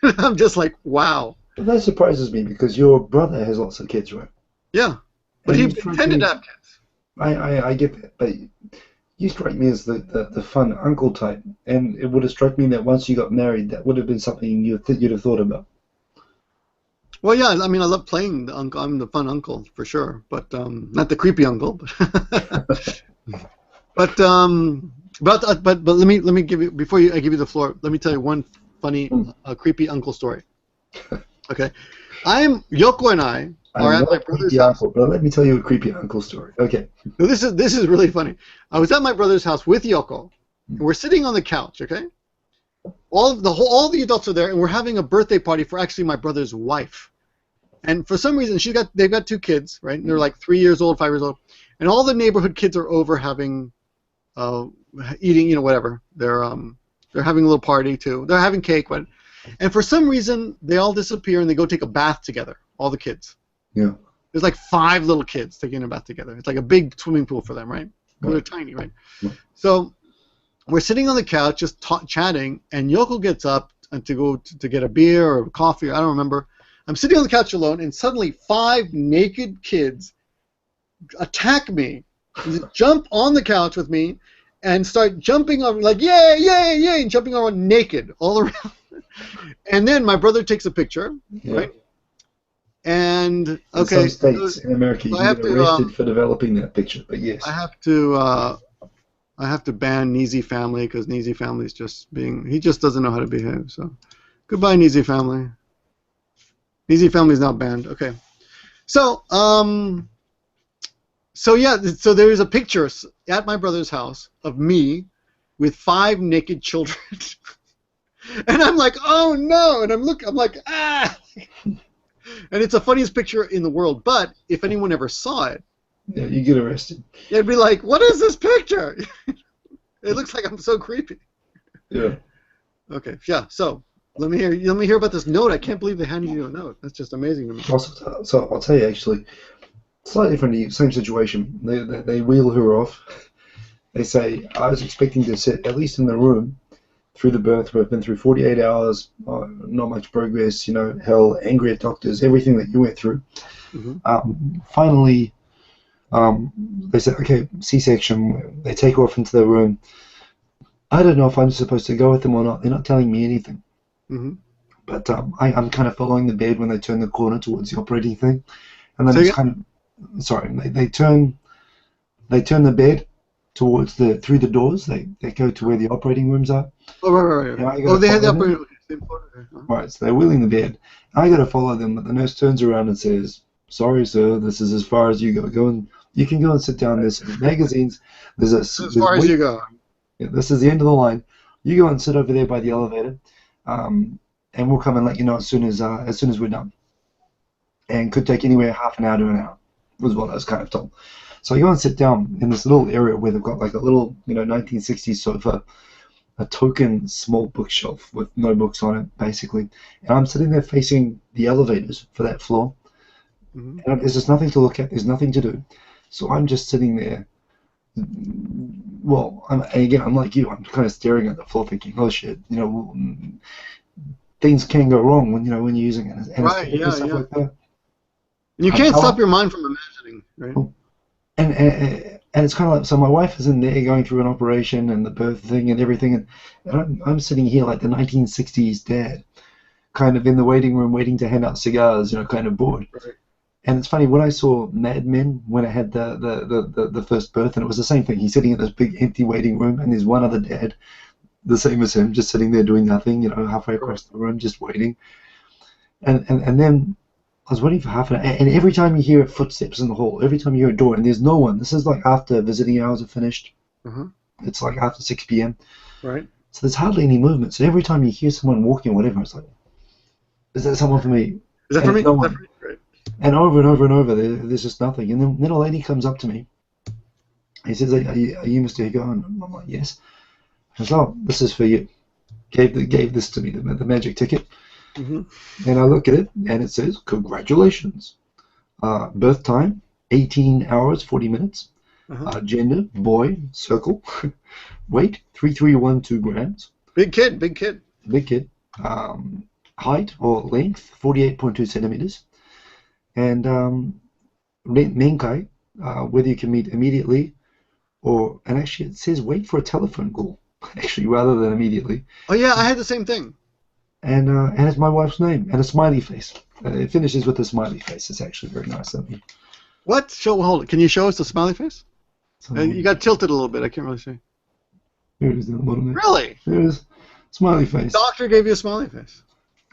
I'm just like, wow.
But that surprises me because your brother has lots of kids, right?
Yeah, but he intended to have kids.
I get that, but you strike me as the fun uncle type, and it would have struck me that once you got married, that would have been something you'd have thought about.
Well, yeah, I mean, I love playing the uncle. I'm the fun uncle for sure, but not the creepy uncle. But let me give you I give you the floor. Let me tell you one funny creepy uncle story. Okay, Yoko and I are at my brother's house.
Uncle, but let me tell you a creepy uncle story. Okay.
Now, this is really funny. I was at my brother's house with Yoko, and we're sitting on the couch. Okay, all the adults are there, and we're having a birthday party for actually my brother's wife. And for some reason, they've got 2 kids, right? And they're like 3 years old, 5 years old, and all the neighborhood kids are over having, eating, whatever. They're having a little party too. They're having cake, and for some reason they all disappear and they go take a bath together. All the kids.
Yeah.
There's like 5 little kids taking a bath together. It's like a big swimming pool for them, right? Right. They're tiny, right? Right. So we're sitting on the couch just chatting, and Yoko gets up to go to get a beer or coffee. I don't remember. I'm sitting on the couch alone, and suddenly 5 naked kids attack me, jump on the couch with me, and start jumping on, like, yay, yay, yay, and jumping around naked all around. And then my brother takes a picture, right? And, okay.
In some states in America, you get arrested for developing that picture, but yes.
I have to ban Neezy Family, because Neezy Family's he just doesn't know how to behave, so. Goodbye, Neezy Family. Neezy Family is now banned. Okay, so yeah, so there is a picture at my brother's house of me with 5 naked children, And I'm like, oh no! And I'm like, ah! And it's the funniest picture in the world. But if anyone ever saw it,
Yeah, you get arrested.
they'd be like, what is this picture? It looks like I'm so creepy.
Yeah.
Okay, yeah. So let me hear about this note. I can't believe they handed you a note. That's just amazing to me.
Also, so I'll tell you actually, slightly different, same situation. They wheel her off. They say, I was expecting to sit at least in the room through the birth. We've been through 48 hours, not much progress, hell, angry at doctors, everything that you went through. Finally, they said, okay, C-section. They take her off into the room. I don't know if I'm supposed to go with them or not. They're not telling me anything. But I'm kind of following the bed when they turn the corner towards the operating thing. And then it's kind of, sorry, they turn the bed towards through the doors. They go to where the operating rooms are.
Oh, right. Oh, they had the operating room.
Right, so they're wheeling the bed. I got to follow them, but the nurse turns around and says, sorry, sir, this is as far as you go. You can go and sit down. There's magazines. As far
as you go.
Yeah, this is the end of the line. You go and sit over there by the elevator, and we'll come and let you know as soon as we're done. And could take anywhere half an hour to an hour, was what I was kind of told. So I go and sit down in this little area where they've got like a little, 1960s sofa, a token small bookshelf with no books on it, basically. And I'm sitting there facing the elevators for that floor. And there's just nothing to look at. There's nothing to do. So I'm just sitting there. Well, I'm like you. I'm kind of staring at the floor, thinking, "Oh shit!" Things can go wrong when when you're using it. And
right? Yeah.
Like that.
And you can't stop your mind from imagining, right?
And it's kind of like, so my wife is in there going through an operation and the birth thing and everything, and I'm sitting here like the 1960s dad, kind of in the waiting room waiting to hand out cigars, kind of bored.
Right.
And it's funny, when I saw Mad Men, when I had the first birth, and it was the same thing. He's sitting in this big empty waiting room, and there's one other dad, the same as him, just sitting there doing nothing, halfway across the room, just waiting. And then I was waiting for half an hour, and every time you hear footsteps in the hall, every time you hear a door, and there's no one. This is like after visiting hours are finished. It's like after 6 p.m.
Right.
So there's hardly any movement. So every time you hear someone walking or whatever, it's like, is that someone for me?
Is that for me?
No one. And over and over and over, there's just nothing. And then a lady comes up to me. He says, are you Mr. Higo? And I'm like, yes. He says, oh, this is for you. Gave this to me, the magic ticket. And I look at it, and it says, congratulations. Birth time, 18 hours, 40 minutes. Gender, boy, circle. Weight, 3,312 grams.
Big kid.
Big kid. Height or length, 48.2 centimeters. And Menkai, whether you can meet immediately and actually it says wait for a telephone call, actually, rather than immediately.
Oh yeah, I had the same thing.
And it's my wife's name and a smiley face. It finishes with a smiley face. It's actually very nice of me.
What? Hold it. Can you show us the smiley face? You got tilted a little bit. I can't really see.
Here it is in the bottom there.
Really?
There it is. Smiley face.
The doctor gave you a smiley face.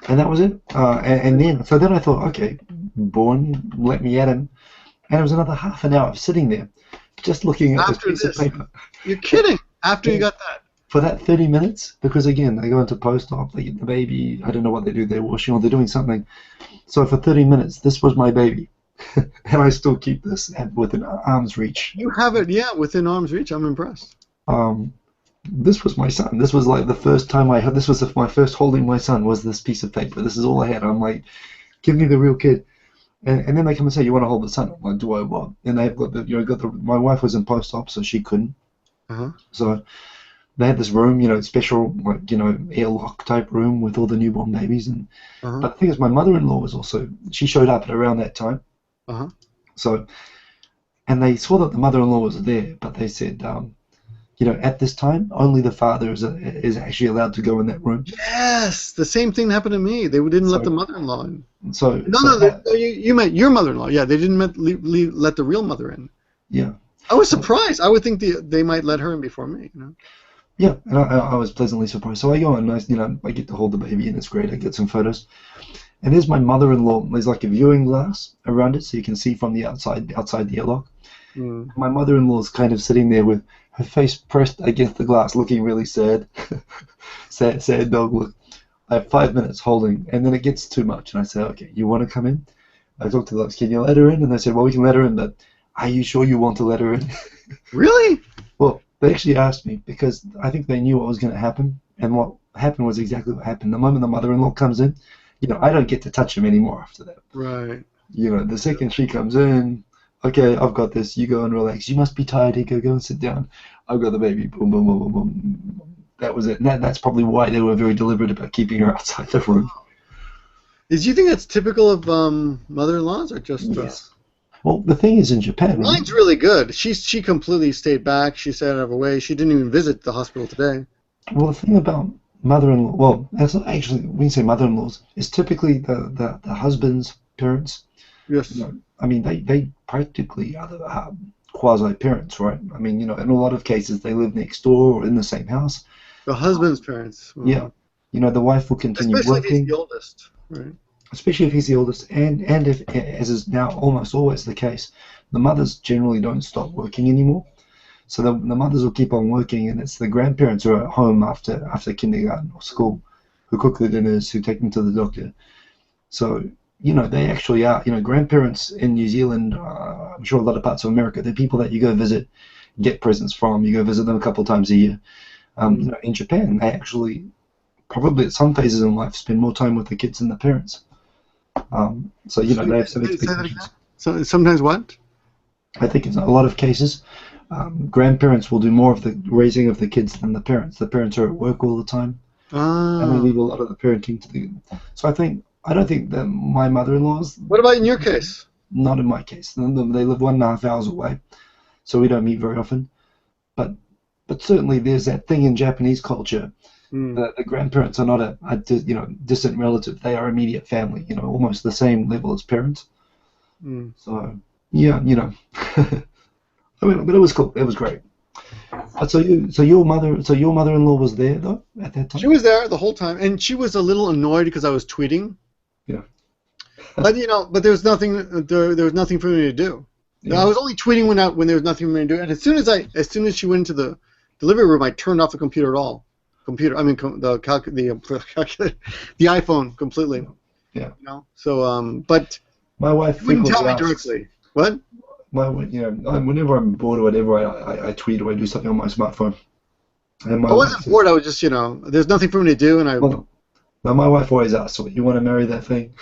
And that was it. And then I thought, okay, born, let me at him. And it was another half an hour of sitting there, just looking at this piece of paper.
You're kidding. After you got that.
For that 30 minutes, because again, they go into post-op, they get the baby, I don't know what they do, they're washing or they're doing something. So for 30 minutes, this was my baby. And I still keep this within arm's reach.
You have it, yeah, within arm's reach. I'm impressed.
This was my son. This was like the first time this was my first holding my son was this piece of paper. This is all I had. I'm like, give me the real kid. And then they come and say, you want to hold the son? I'm like, do I what? And they've got my wife was in post-op, so she couldn't. So they had this room, special, airlock type room with all the newborn babies. And but the thing is, my mother-in-law was also, she showed up at around that time. So, and they saw that the mother-in-law was there, but they said, at this time, only the father is actually allowed to go in that room.
Yes, the same thing happened to me. They didn't let the mother-in-law in.
So
you meant your mother-in-law. Yeah, they didn't let the real mother in.
Yeah.
I was surprised. I would think they might let her in before me.
Yeah, and I was pleasantly surprised. So I go and I get to hold the baby, and it's great. I get some photos. And there's my mother-in-law. There's like a viewing glass around it, so you can see from the outside the airlock. My mother-in-law is kind of sitting there with her face pressed against the glass, looking really sad. Sad dog look. I have 5 minutes holding, and then it gets too much, and I say, okay, you want to come in? I talked to the dogs, can you let her in? And they said, well, we can let her in, but are you sure you want to let her in?
Really?
Well, they actually asked me because I think they knew what was going to happen, and what happened was exactly what happened. The moment the mother-in-law comes in, I don't get to touch him anymore after that.
Right.
The second she comes in, okay, I've got this. You go and relax. You must be tired. Here, go and sit down. I've got the baby. Boom, boom, boom, boom, boom. That was it. And that's probably why they were very deliberate about keeping her outside the room.
Do you think that's typical of mother-in-laws, or just?
Yes. Well, the thing is, in Japan,
Mine's really good. She completely stayed back. She stayed out of her way. She didn't even visit the hospital today.
well, the thing about mother-in-law, well, that's not actually, when you say mother-in-laws, it's typically the husband's parents.
Yes.
I mean, they practically are the quasi-parents, right? I mean, in a lot of cases, they live next door or in the same house.
The husband's parents.
Yeah. The wife will continue
Especially
working.
if he's the oldest. Right.
Especially if he's the oldest, and if, as is now almost always the case, the mothers generally don't stop working anymore. So the mothers will keep on working, and it's the grandparents who are at home after kindergarten or school who cook the dinners, who take them to the doctor. So, they actually are, grandparents in New Zealand, I'm sure a lot of parts of America, they're people that you go visit, get presents from, you go visit them a couple of times a year. In Japan, they actually, probably at some phases in life, spend more time with the kids than the parents. So they have some expectations.
So sometimes what?
I think in a lot of cases, grandparents will do more of the raising of the kids than the parents. The parents are at work all the time, and they leave a lot of the parenting to the. So I don't think that my mother-in-laws.
What about in your case?
Not in my case. They live 1.5 hours away, so we don't meet very often. But certainly there's that thing in Japanese culture. The grandparents are not a distant relative. They are immediate family. Almost the same level as parents. So yeah, I mean, but it was cool. It was great. So your mother-in-law was there though at that time.
She was there the whole time, and she was a little annoyed because I was tweeting.
Yeah.
But there was nothing. There was nothing for me to do.
Yeah.
I was only tweeting when there was nothing for me to do. And as soon as she went into the delivery room, I turned off the computer at all. The iPhone completely.
Yeah.
So but
my wife
wouldn't tell me directly. What?
Whenever I'm bored or whatever, I tweet or I do something on my smartphone. And
I wasn't bored. I was just there's nothing for me to do, and I.
Well, my wife always asks, "So you want to marry that thing?"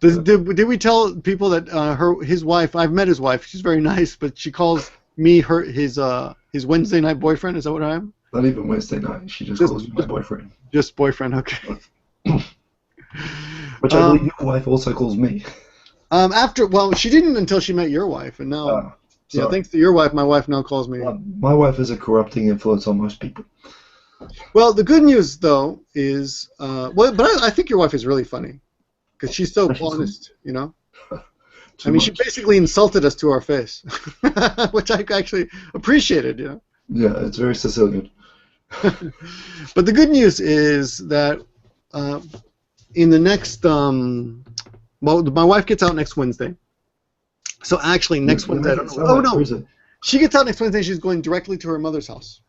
Did we tell people that his wife? I've met his wife. She's very nice, but she calls me his Wednesday night boyfriend. Is that what I am?
Not even Wednesday night. She just calls me my boyfriend.
Just boyfriend. Okay.
Which I believe your wife also calls me.
She didn't until she met your wife, and now, thanks to your wife, my wife now calls me.
My wife is a corrupting influence on most people.
Well, the good news though is, I think your wife is really funny, because she's so honest, she basically insulted us to our face, which I actually appreciated,
Yeah, it's very Sicilian.
But the good news is that in the next, my wife gets out next Wednesday. So actually, next Wednesday, I don't know. Oh no, she gets out next Wednesday. She's going directly to her mother's house.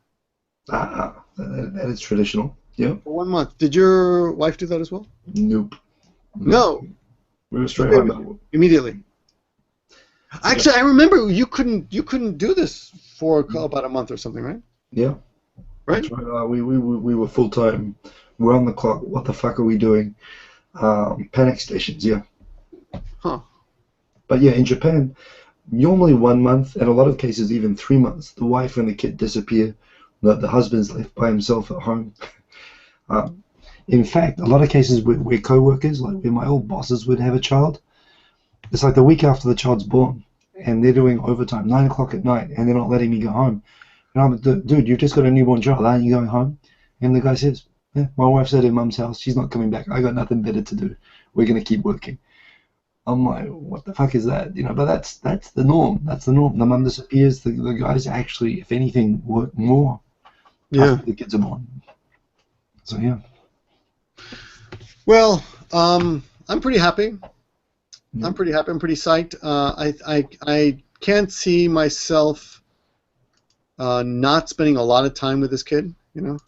That is traditional. Yeah.
For 1 month. Did your wife do that as well?
Nope.
No.
We were straight home
immediately. Actually, I remember you couldn't do this for about a month or something, right?
Yeah.
Right.
That's right. We were full time. We're on the clock. What the fuck are we doing? Panic stations. Yeah.
Huh.
But yeah, in Japan, normally 1 month, and a lot of cases even 3 months, the wife and the kid disappear. The husband's left by himself at home. In fact, a lot of cases where co-workers, like where my old bosses would have a child, it's like the week after the child's born, and they're doing overtime, 9 o'clock at night, and they're not letting me go home. And I'm like, dude, you've just got a newborn child, aren't you going home? And the guy says, yeah, my wife's at her mum's house, she's not coming back, I got nothing better to do, we're going to keep working. I'm like, what the fuck is that? But that's the norm. That's the norm. The mum disappears, the guys actually, if anything, work more after the kids are born. So yeah.
Well, I'm pretty happy. I'm pretty happy. I'm pretty psyched. I can't see myself not spending a lot of time with this kid, you know.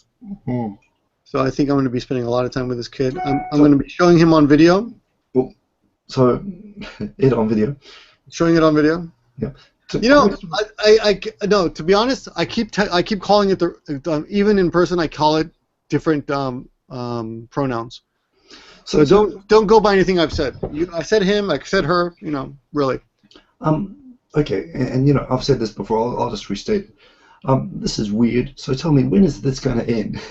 Mm.
So I think I'm going to be spending a lot of time with this kid. I'm going to be showing him on video.
Oh, so it on video.
Showing it on video.
Yeah.
You know, I no. To be honest, I keep calling it even in person. I call it different pronouns. So don't go by anything I've said. I said him. I said her. You know, really.
Okay, and you know, I've said this before. I'll just restate it. This is weird. So tell me, when is this going to end?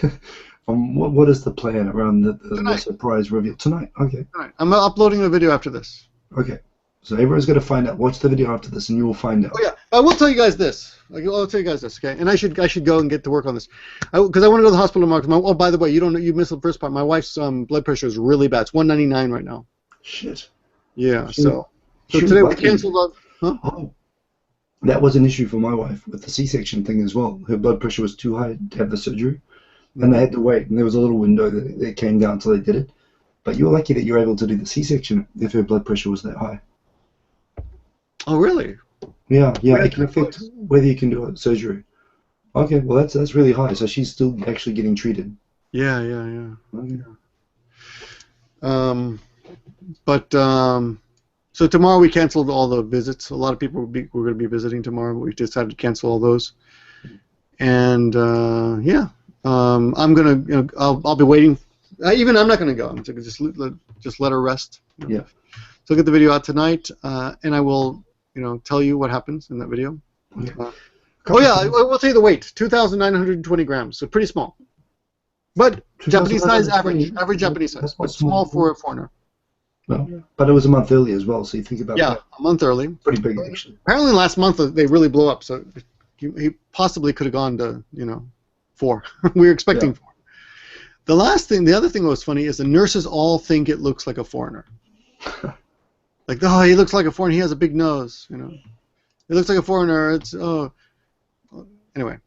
What is the plan around the surprise reveal tonight? Okay.
Tonight. I'm uploading a video after this.
Okay. So everyone's going to find out. Watch the video after this, and you will find out.
Oh yeah, I will tell you guys this. I'll tell you guys this, okay? And I should go and get to work on this, because I want to go to the hospital tomorrow. Oh, by the way, you missed the first part. My wife's blood pressure is really bad. It's 199 right now.
Shit.
Yeah. So today we canceled. Huh?
Oh, that was an issue for my wife with the C-section thing as well. Her blood pressure was too high to have the surgery, and they had to wait. And there was a little window that it came down until they did it. But you're lucky that you're able to do the C-section if her blood pressure was that high.
Oh, really?
Yeah, it can affect whether you can do a surgery. Okay, well that's really high. So she's still actually getting treated.
Yeah. Okay. So tomorrow we canceled all the visits. A lot of people were going to be visiting tomorrow, but we decided to cancel all those. And I'm gonna, I'll be waiting. Even I'm not gonna go. I'm gonna just let her rest. You know?
Yeah.
So I'll get the video out tonight, and I will, tell you what happens in that video.
Okay.
I will tell you the weight: 2,920 grams. So pretty small, but Japanese size, average Japanese size, but small for a foreigner.
Well, but it was a month early as well, so you think about that.
Yeah, a month early.
Pretty big, actually.
Apparently last month they really blew up, so he possibly could have gone to 4. We were expecting 4. The other thing that was funny is the nurses all think it looks like a foreigner. Like, oh, he looks like a foreigner. He has a big nose. It looks like a foreigner. Anyway.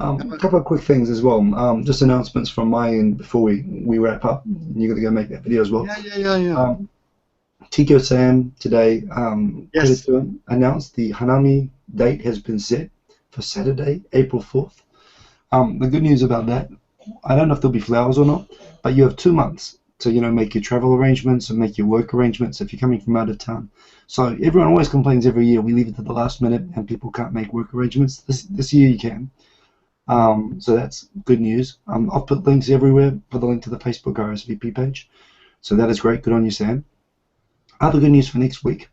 A couple of quick things as well. Just announcements from my end before we wrap up. You're going to go make that video as well.
Yeah.
Tiko Sam today
Yes.
announced the Hanami date has been set for Saturday, April 4th. The good news about that, I don't know if there'll be flowers or not, but you have 2 months to make your travel arrangements and make your work arrangements if you're coming from out of town. So everyone always complains every year we leave it to the last minute and people can't make work arrangements. This year you can. So that's good news. I've put links everywhere. Put the link to the Facebook RSVP page. So that is great. Good on you, Sam. Other good news for next week.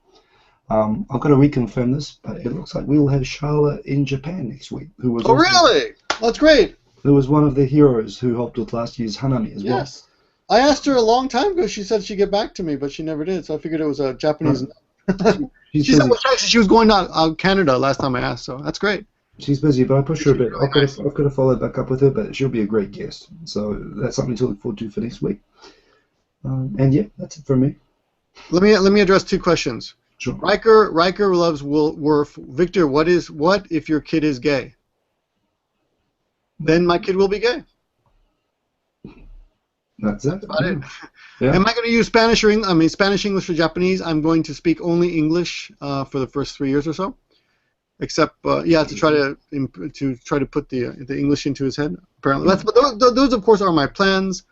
I've got to reconfirm this, but it looks like we will have Charlotte in Japan next week.
Oh, really? That's great.
Who was one of the heroes who helped with last year's Hanami as well.
Yes. I asked her a long time ago. She said she'd get back to me, but she never did. So I figured it was a Japanese. She said she was going to Canada last time I asked. So that's great.
She's busy, but I pushed her a bit. I could have followed back up with her, but she'll be a great guest. So that's something to look forward to for next week. And yeah, that's it for me.
Let me address 2 questions.
Sure.
Riker loves Worf. Victor, what if your kid is gay? Then my kid will be gay.
That's it.
About it.
Yeah.
Am I going to use Spanish or Spanish, English, or Japanese? I'm going to speak only English for the first 3 years or so. Except, to try to put the English into his head. Apparently, but those of course are my plans.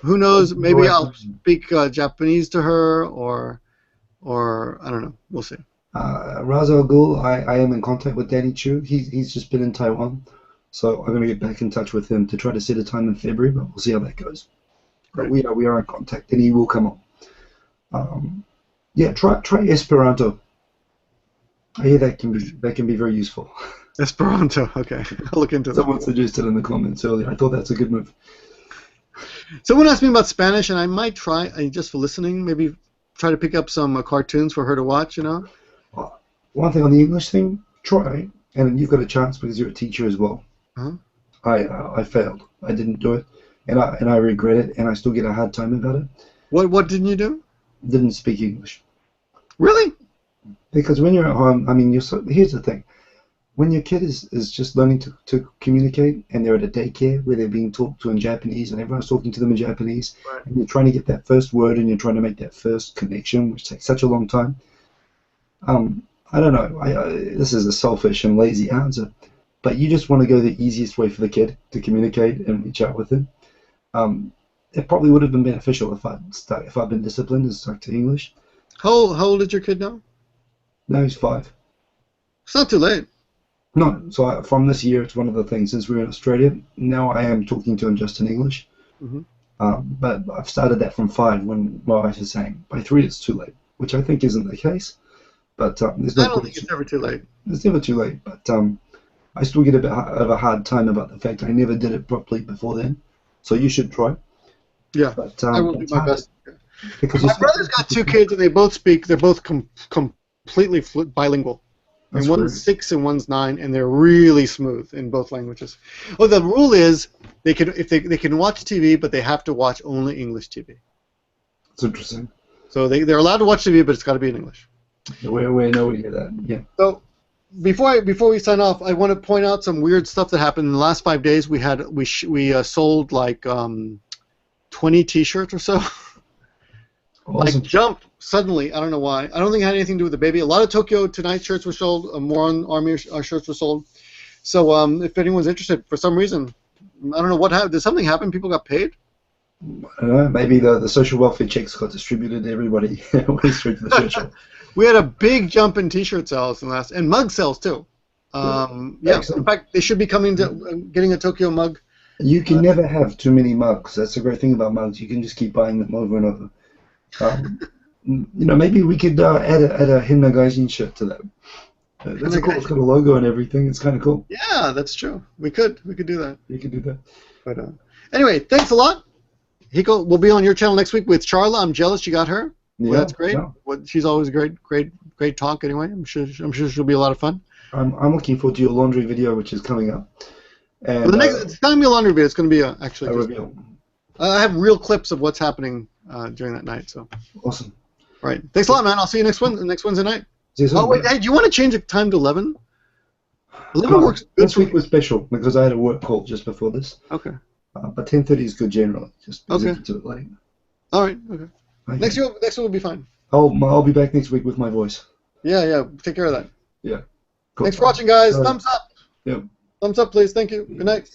Who knows? Maybe I'll speak Japanese to her, or I don't know. We'll see.
Raza al Ghul, I am in contact with Danny Chu. He's just been in Taiwan, so I'm going to get back in touch with him to try to set a time in February. But we'll see how that goes. But we are in contact, and he will come on. Try Esperanto. I hear that can be very useful.
Esperanto, okay. I'll look into that.
Someone suggested in the comments earlier. I thought that's a good move.
Someone asked me about Spanish, and I might try, just for listening, maybe try to pick up some cartoons for her to watch,
One thing on the English thing, try, and you've got a chance because you're a teacher as well.
Uh-huh.
I failed. I didn't do it, and I regret it, and I still get a hard time about it.
What didn't you do?
Didn't speak English.
Really?
Because when you're at home, here's the thing. When your kid is just learning to communicate and they're at a daycare where they're being talked to in Japanese and everyone's talking to them in Japanese, right, and you're trying to get that first word and you're trying to make that first connection, which takes such a long time, I don't know. This is a selfish and lazy answer, but you just want to go the easiest way for the kid to communicate and reach out with him. It probably would have been beneficial if I'd been disciplined and stuck to English.
How old is your kid now?
Now he's 5.
It's not too late.
No, so from this year, it's one of the things. Since we were in Australia, now I am talking to him just in English.
Mm-hmm.
But I've started that from 5 when my wife is saying by 3 it's too late, which I think isn't the case. But there's no
I don't think it's ever too late.
It's never too late, but I still get a bit of a hard time about the fact I never did it properly before then. So you should try.
Yeah,
but,
I will do my best.
Because
my brother's got 2 kids, and they both speak. They're both completely bilingual. And one's 6 and one's 9, and they're really smooth in both languages. Oh, the rule is they can watch TV, but they have to watch only English TV.
That's interesting.
So they're allowed to watch TV, but it's got to be in English.
We know we hear that. Yeah.
So before we sign off, I want to point out some weird stuff that happened in the last 5 days. We sold like 20 T-shirts or so.
Awesome.
Like jump suddenly. I don't know why. I don't think it had anything to do with the baby. A lot of Tokyo Tonight shirts were sold. More on Army shirts were sold. So if anyone's interested, for some reason, I don't know what happened. Did something happen? People got paid?
I don't know. Maybe the social welfare checks got distributed to everybody. Went straight to the church.
We had a big jump in T-shirt sales and mug sales too. Yeah. In fact, they should be coming to getting a Tokyo mug.
You can never have too many mugs. That's the great thing about mugs. You can just keep buying them over and over. Maybe we could add a Henna Gaijin shirt to that. That's cool. It's got a logo and everything. It's kind of cool.
Yeah, that's true. We could do that.
You could do that.
But anyway, thanks a lot. Hiko will be on your channel next week with Charla. I'm jealous you got her. Well,
Yeah,
that's great.
yeah.
She's always great talk. Anyway, I'm sure she'll be a lot of fun.
I'm looking forward to your laundry video, which is coming up. And
Well, it's not gonna be a laundry video. It's gonna be actually
a reveal.
I have real clips of what's happening during that night. So
Awesome.
all right, thanks a lot, man. I'll see you next Wednesday night.
See you soon.
Oh wait, hey, do you want to change the time to 11? 11 works good.
This week was special because I had a work call just before this.
Okay.
But 10:30 is good generally. Just because
Okay.
it's a bit late.
All right. Okay.
Okay.
Next one will be fine.
I'll be back next week with my voice.
Yeah. Take care of that.
Yeah. Cool.
Thanks for watching, guys.
All right.
Thumbs up.
Yep.
Thumbs up, please. Thank you. Good night.